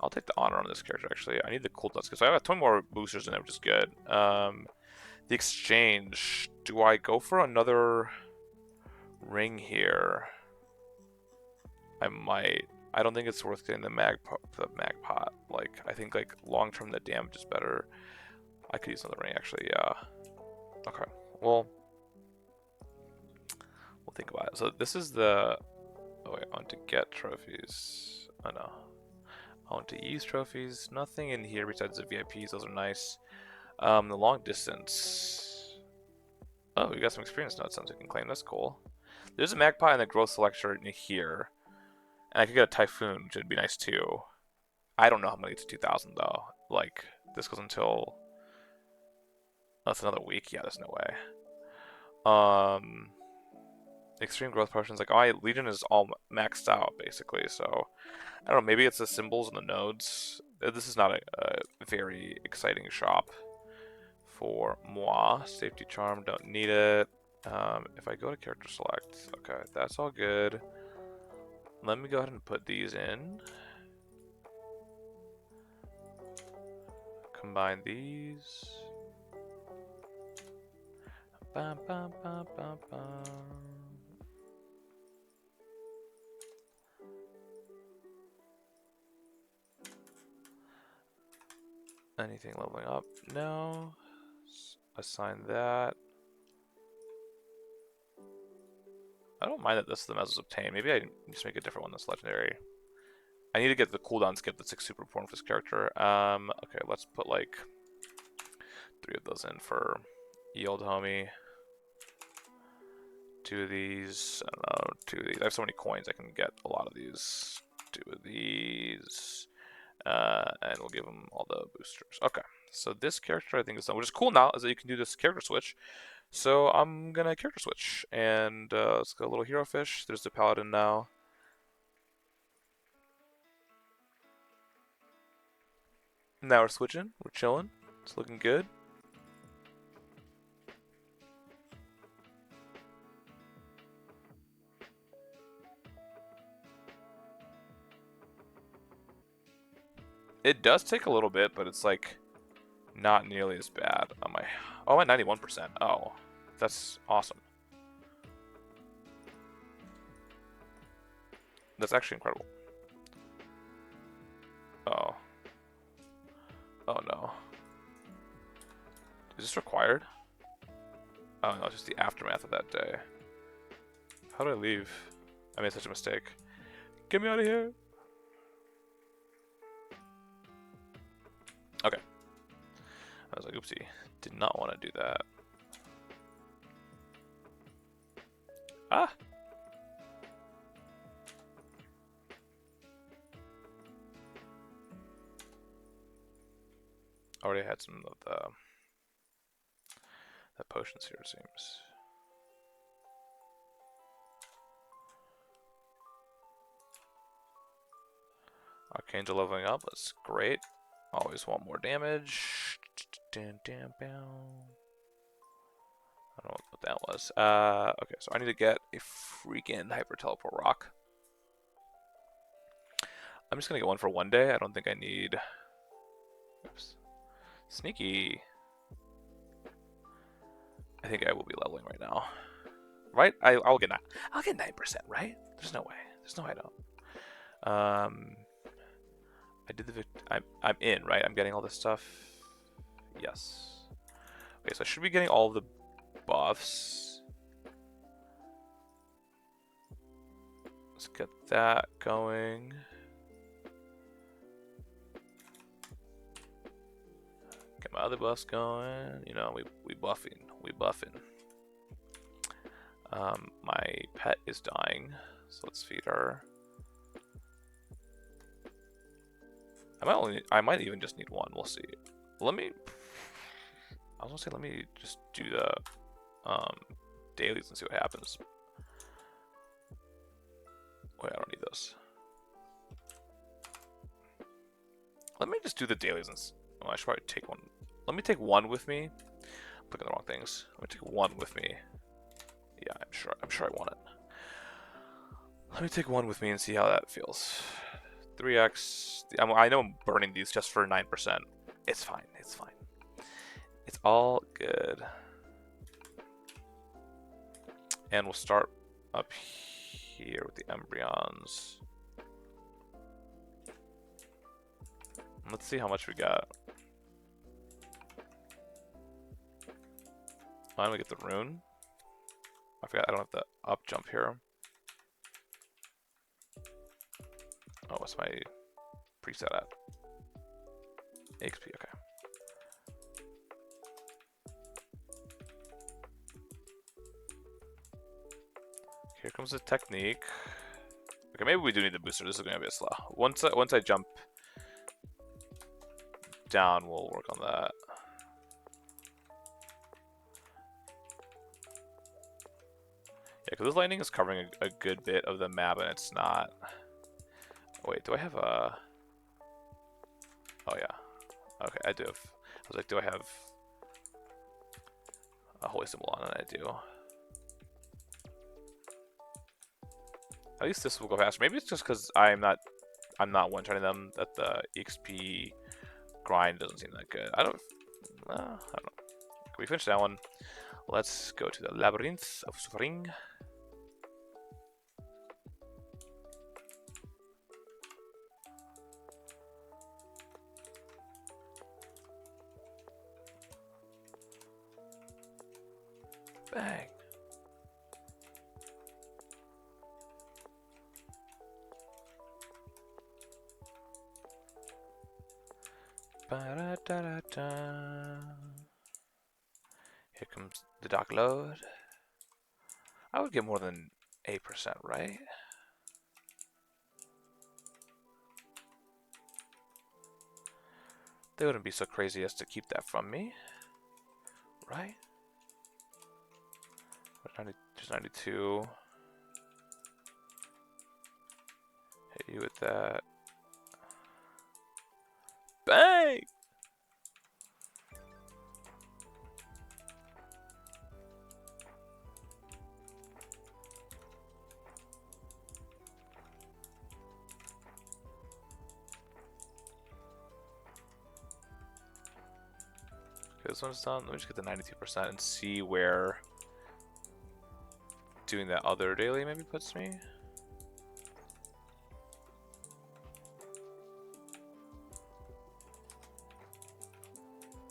I'll take the honor on this character, actually. I need the cooldowns, because I have 20 more boosters in there, which is good. The exchange. Do I go for another ring here? I might. I don't think it's worth getting the mag pot. Like, I think, like, long-term the damage is better. I could use another ring, actually, yeah. Okay, well, we'll think about it. So this is the... Oh wait, I want to get trophies. Oh no. I want to use trophies. Nothing in here besides the VIPs. Those are nice. The long distance. Oh, we got some experience notes. Something we can claim. That's cool. There's a magpie and a growth selector in here. And I could get a typhoon, which would be nice too. I don't know how many to 2,000 though. Like, this goes until... Oh, that's another week? Yeah, there's no way. Extreme growth potions. Like, oh, Legion is all maxed out, basically, so... I don't know, maybe it's the symbols and the nodes. This is not a very exciting shop for moi. Safety charm, don't need it. If I go to character select, okay, that's all good. Let me go ahead and put these in. Combine these. Bam, bam, bam, bam, bam. Anything leveling up? No. Assign that. I don't mind that this is the Mezzos obtained. Maybe I just make a different one that's legendary. I need to get the cooldown skip that's like super important for this character. Okay, let's put like 3 of those in for yield homie. 2 of these. I don't know, 2 of these. I have so many coins, I can get a lot of these. 2 of these. And we'll give them all the boosters. Okay, so this character I think is done, which is cool now, is that you can do this character switch. So I'm gonna character switch, and let's go a little hero fish. There's the paladin now. Now we're switching, we're chilling. It's looking good. It does take a little bit, but it's like not nearly as bad. Oh, I'm at 91%. Oh, that's awesome. That's actually incredible. Oh. Oh no. Is this required? Oh no, it's just the aftermath of that day. How do I leave? I made such a mistake. Get me out of here! Okay. I was like, oopsie. Did not want to do that. Ah! Already had some of the potions here, it seems. Archangel leveling up, that's great. Always want more damage. I don't know what that was. Okay, so I need to get a freaking hyper teleport rock. I'm just gonna get one for one day. I don't think I need. Oops. Sneaky. I think I will be leveling right now. Right? I'll get 9%, right? There's no way. There's no way I don't. I did the I'm in, right? I'm getting all this stuff. Yes. Okay, so I should be getting all of the buffs. Let's get that going. Get my other buffs going. You know, we buffing. We buffing. My pet is dying, so let's feed her. I might even just need one. We'll see. Let me. I was gonna say let me just do the dailies and see what happens. Wait, I don't need those. Let me just do the dailies and. Oh, I should probably take one. Let me take one with me. I'm picking the wrong things. Let me take one with me. Yeah, I'm sure I want it. Let me take one with me and see how that feels. 3x. I know I'm burning these just for 9%. It's fine. It's fine. It's all good. And we'll start up here with the embryons. Let's see how much we got. Why don't we get the rune? I forgot I don't have the up jump here. Oh, what's my preset at? XP, okay. Here comes the technique. Okay, maybe we do need the booster. This is gonna be a slow. Once I jump down, we'll work on that. Yeah, because this lightning is covering a good bit of the map, and it's not. Wait, do I have a? Oh yeah. Okay, I do have. I was like, do I have a holy symbol on? And I do. At least this will go faster. Maybe it's just because I'm not one-shotting them that the EXP grind doesn't seem that good. I don't know. Can we finish that one? Let's go to the Labyrinth of Suffering. Bang. Ba-da-da-da-da. Here comes the Dark Lord. I would get more than 8%, right? They wouldn't be so crazy as to keep that from me, right? Just 92. Hit you with that. Bang! Okay, this one's done. Let me just get the 92% and see where doing that other daily maybe puts me.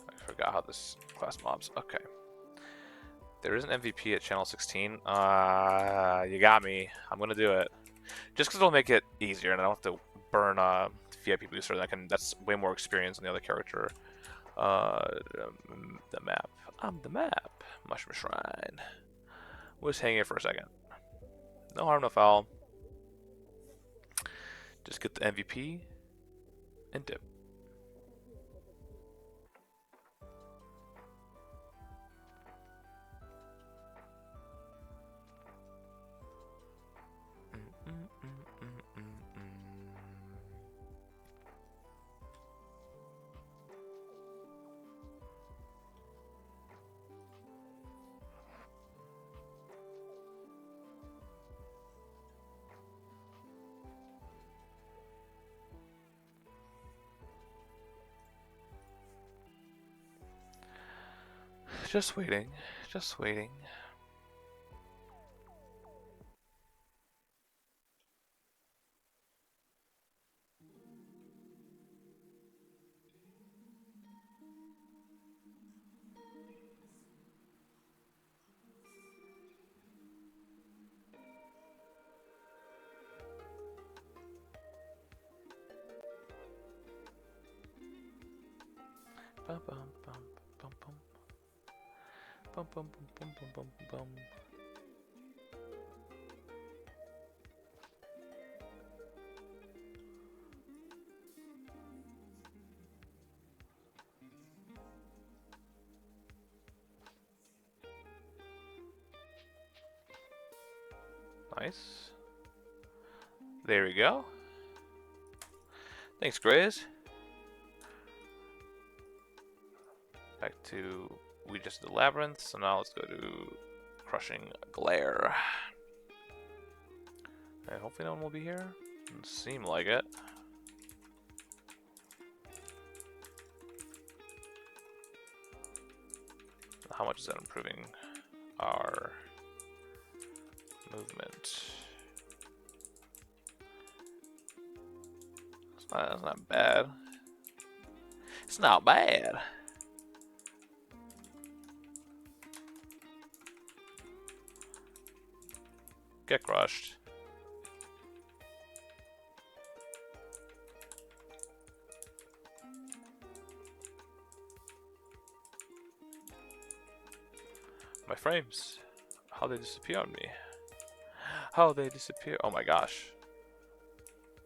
I forgot how this class mobs. Okay. There is an MVP at channel 16. You got me. I'm gonna do it. Just because it'll make it easier and I don't have to burn a VIP booster. That's way more experience than the other character. The map. The map. Mushroom Shrine. We'll just hang here for a second. No harm, no foul. Just get the MVP and dip. Just waiting. Just waiting. Bum bum bum bum bum. Bum bum bum bum bum bum bum. Nice. There we go. Thanks, Grizz. Back to, we just did Labyrinth, so now let's go to Crushing Glare. And hopefully no one will be here. Doesn't seem like it. How much is that improving our movement? That's not bad. It's not bad. Get crushed. My frames. How they disappear on me. How they disappear. Oh my gosh.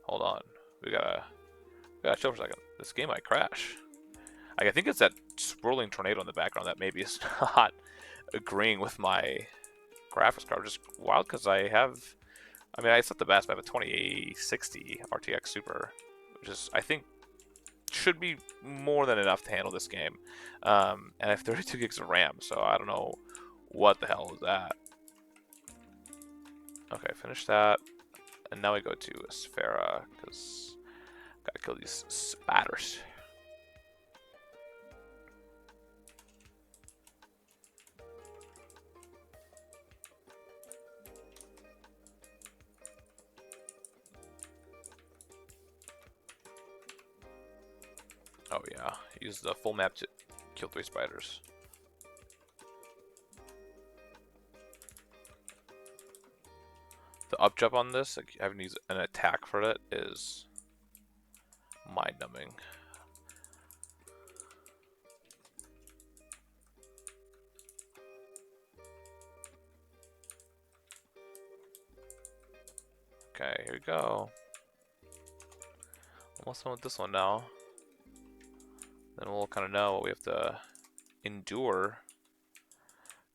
Hold on. We gotta chill for a second. This game might crash. I think it's that swirling tornado in the background that maybe is not agreeing with my graphics card. Just wild because I set the best. I have a 2060 RTX Super, which is, I think, should be more than enough to handle this game. And I have 32 gigs of RAM, so I don't know what the hell is that. Okay, finish that. And now we go to Sphera, because gotta kill these spiders. Oh yeah, use the full map to kill 3 spiders. The up jump on this, like having to use an attack for it, is mind-numbing. Okay, here we go. Almost done with this one now. Then we'll kind of know what we have to endure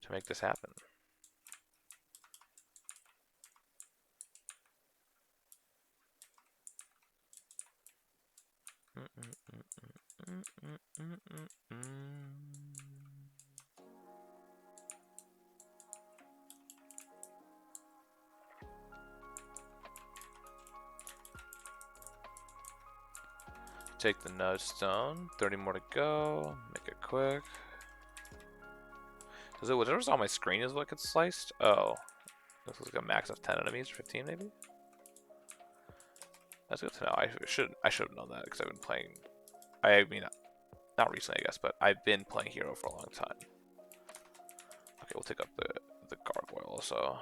to make this happen. Take the node stone. 30 more to go. Make it quick. Does it, whatever's on my screen is what gets sliced? Oh. This looks like a max of 10 enemies, 15 maybe? That's good to know. I should have known that because I've been playing. I mean, not recently, I guess, but I've been playing Hero for a long time. Okay, we'll take up the gargoyle also.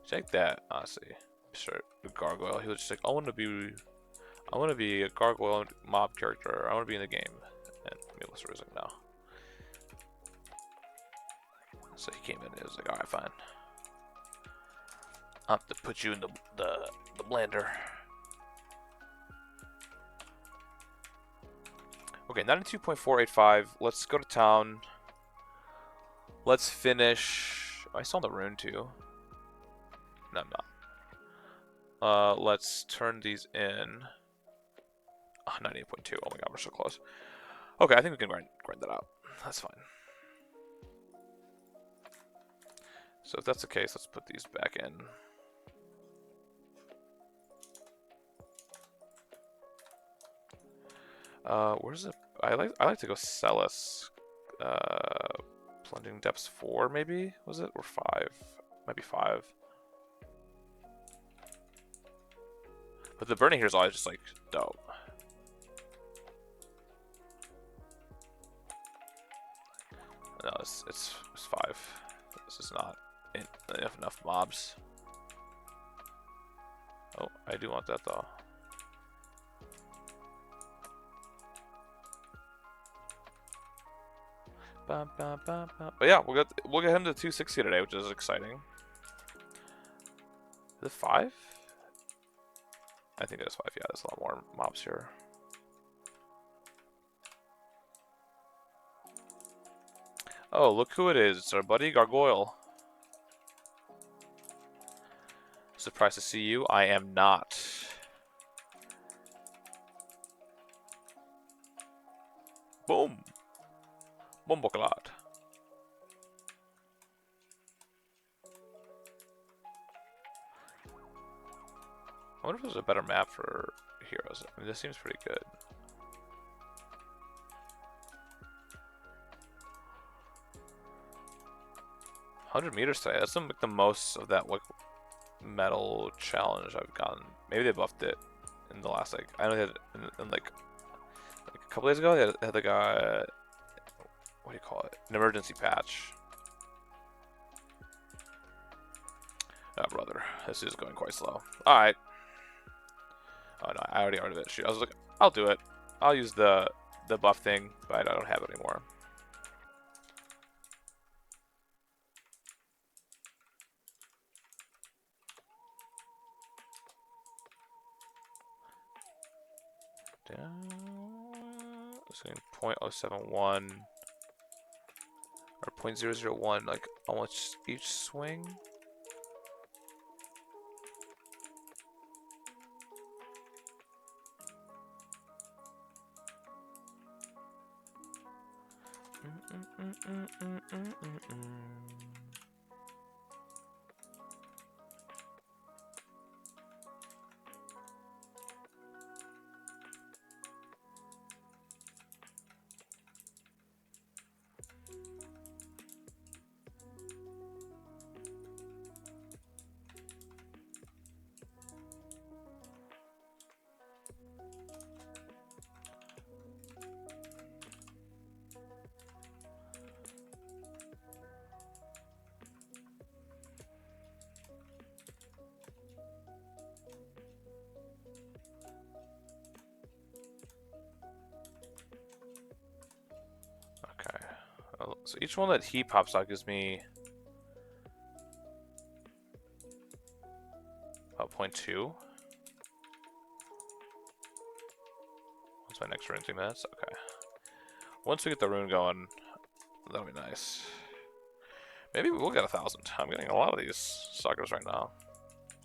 Check that, honestly. Sure, the gargoyle. He was just like, I want to be a gargoyle mob character. I want to be in the game. And Maplestory's like, no. So he came in and was like, alright, fine. I'll have to put you in the blender. Okay, 92.485. Let's go to town. Let's finish. Oh, I saw the rune too. No, I'm not. Let's turn these in. Oh, 98.2. Oh my god, we're so close. Okay, I think we can grind that out. That's fine. So if that's the case, let's put these back in. Where's it? I like to go Celis. Plunging depths 4 maybe? Was it? Or 5? Maybe 5. But the burning here is always just like dope. No, it's 5. This is not enough mobs. Oh, I do want that though. But yeah, we'll get him to 260 today, which is exciting. Is it 5? I think there's 5. Yeah, there's a lot more mobs here. Oh, look who it is. It's our buddy Gargoyle. Surprised to see you. I am not. Boom. Bomboclad. I wonder if there's a better map for heroes. I mean, this seems pretty good. $100 today. That's like the most of that like metal challenge I've gotten. Maybe they buffed it in the last like I know they had in like a couple days ago. They had like a what do you call it? An emergency patch. Oh brother, this is going quite slow. All right. Oh no, I already ordered it. Shoot, I was like, I'll do it. I'll use the buff thing, but I don't have it anymore. So 0.071 or 0.001, like almost each swing. Okay, so each one that he pops out gives me about 0.2. What's my next rune? 2 minutes? Okay. Once we get the rune going, that'll be nice. Maybe we'll get 1,000. I'm getting a lot of these suckers right now.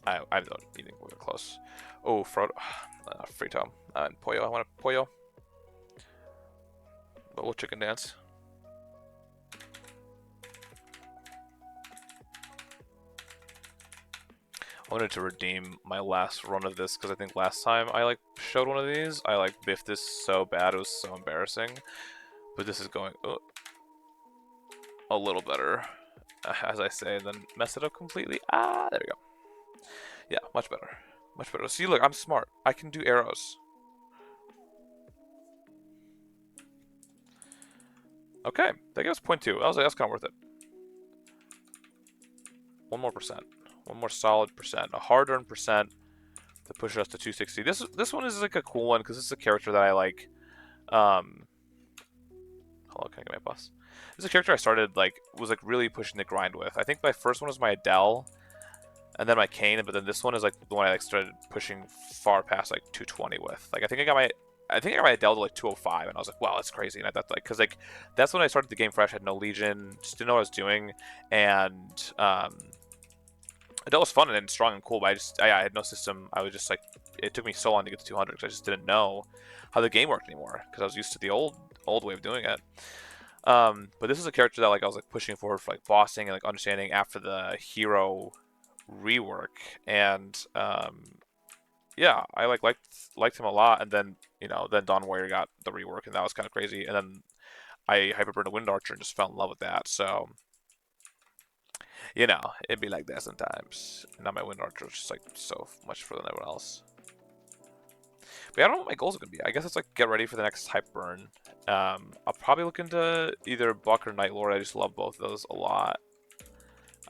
I don't even think we'll get close. Oh, Frodo. Frito. And Pollo. I want a Pollo. But we'll chicken dance. I wanted to redeem my last run of this because I think last time I like showed one of these, I like biffed this so bad it was so embarrassing. But this is going a little better, as I say, and then mess it up completely. Ah, there we go. Yeah, much better. Much better. See, look, I'm smart. I can do arrows. Okay, that gives 0.2. That's kind of worth it. 1 more percent. 1 more solid percent. A hard-earned percent to push us to 260. This one is like a cool one because it's a character that I like. Hello, can I get my bus? This is a character I started was really pushing the grind with. I think my first one was my Adele, and then my Kane, but then this one is like the one I started pushing far past 220 with. I think I got my Adele to 205, and I was like, wow, that's crazy. And I thought because that's when I started the game fresh. I had no Legion, just didn't know what I was doing, and Adele was fun and strong and cool, but I had no system. I was just it took me so long to get to 200 because I just didn't know how the game worked anymore because I was used to the old way of doing it. But this is a character that I was pushing forward for bossing and understanding after the hero rework, and yeah, I liked him a lot. And then then Dawn Warrior got the rework, and that was kind of crazy. And then I hyperburned a Wind Archer and just fell in love with that. So it'd be like that sometimes. Now my Wind Archer is just so much further than everyone else. But yeah, I don't know what my goals are gonna be. I guess it's get ready for the next hype burn. I'll probably look into either Buck or Night Lord. I just love both of those a lot.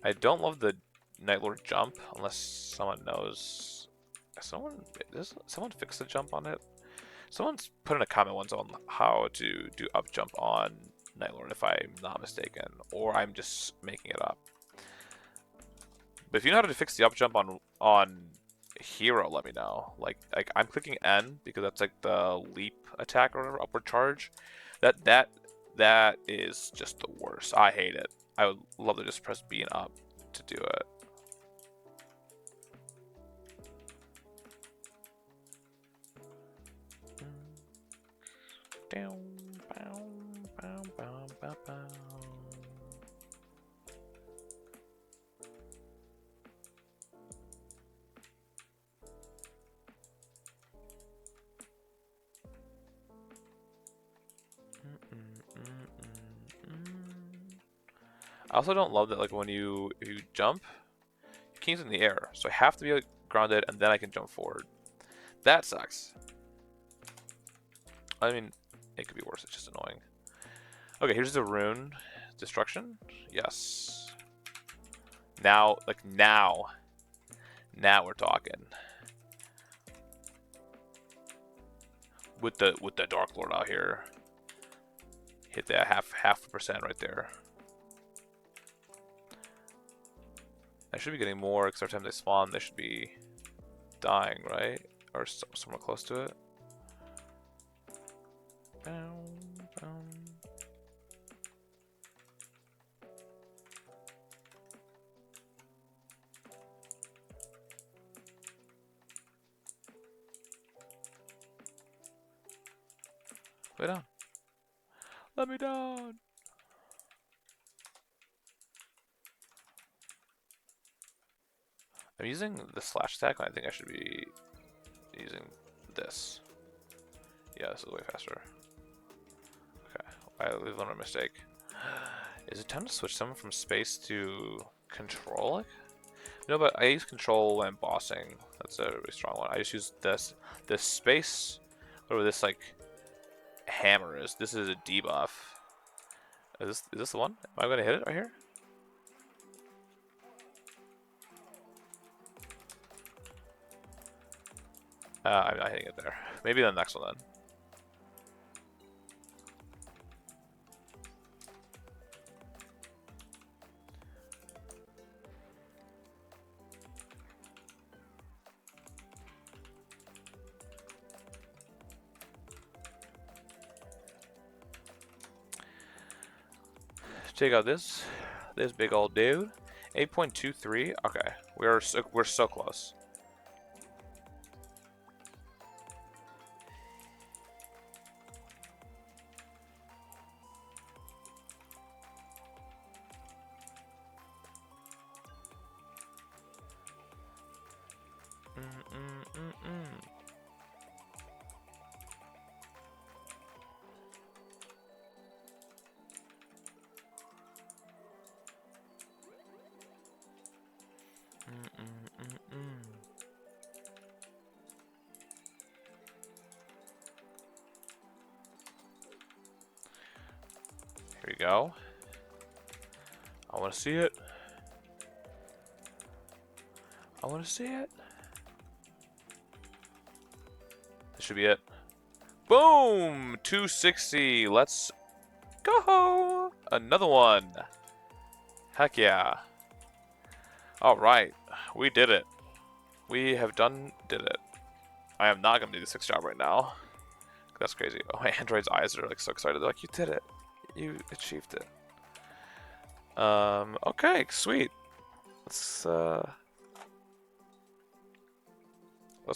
I don't love the Night Lord jump unless someone knows. Does someone fix the jump on it? Someone's put in a comment once on how to do up jump on Night Lord, if I'm not mistaken, or I'm just making it up. But if you know how to fix the up jump on hero, let me know. Like I'm clicking N because that's like the leap attack or whatever, upward charge. That is just the worst. I hate it. I would love to just press B and up to do it. I also don't love that, like, when you jump, your king's in the air, so I have to be like, grounded and then I can jump forward. That sucks. I mean, it could be worse. It's just annoying. Okay, here's the rune. Destruction? Yes. Now, like, now we're talking. With the Dark Lord out here. Hit that half percent right there. I should be getting more, because every time they spawn, they should be dying, right? Or somewhere close to it. Lay down. Let me down. I'm using the slash attack, and I think I should be using this. Yeah, this is way faster. Okay, I learned my mistake. Is it time to switch someone from space to control? No, but I use control when bossing. That's a really strong one. I just use this space, whatever this like hammer is. This is a debuff. Is this the one? Am I gonna hit it right here? I'm not hitting it there. Maybe the next one then. Check out this big old dude. 8.23. Okay, we're so close. Here we go. I want to see it. I want to see it. This should be it. Boom! 260. Let's go! Another one. Heck yeah. Alright. We did it. We have did it. I am not going to do the 6th job right now. That's crazy. Oh, my android's eyes are like so excited. They're like, you did it. You achieved it. Okay, sweet. Let's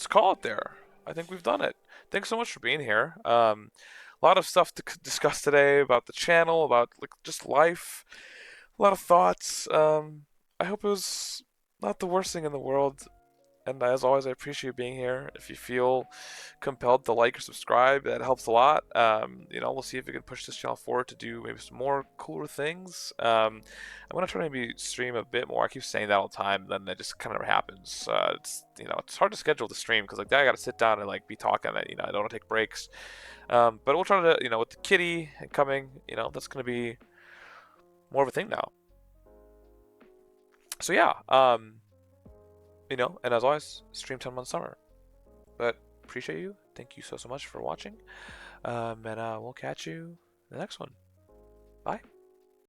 call it there. I think we've done it. Thanks so much for being here. A lot of stuff to discuss today about the channel, about like just life. A lot of thoughts. I hope it was not the worst thing in the world. And as always, I appreciate being here. If you feel compelled to like or subscribe, that helps a lot. You know, we'll see if we can push this channel forward to do maybe some more cooler things. I'm gonna try to maybe stream a bit more. I keep saying that all the time, then it just kind of never happens. It's it's hard to schedule the stream because like I gotta sit down and like be talking. I don't want to take breaks. But we'll try to with the kitty coming, that's gonna be more of a thing now. So yeah. And as always, stream time on summer. But appreciate you. Thank you so much for watching. And we'll catch you in the next one. Bye.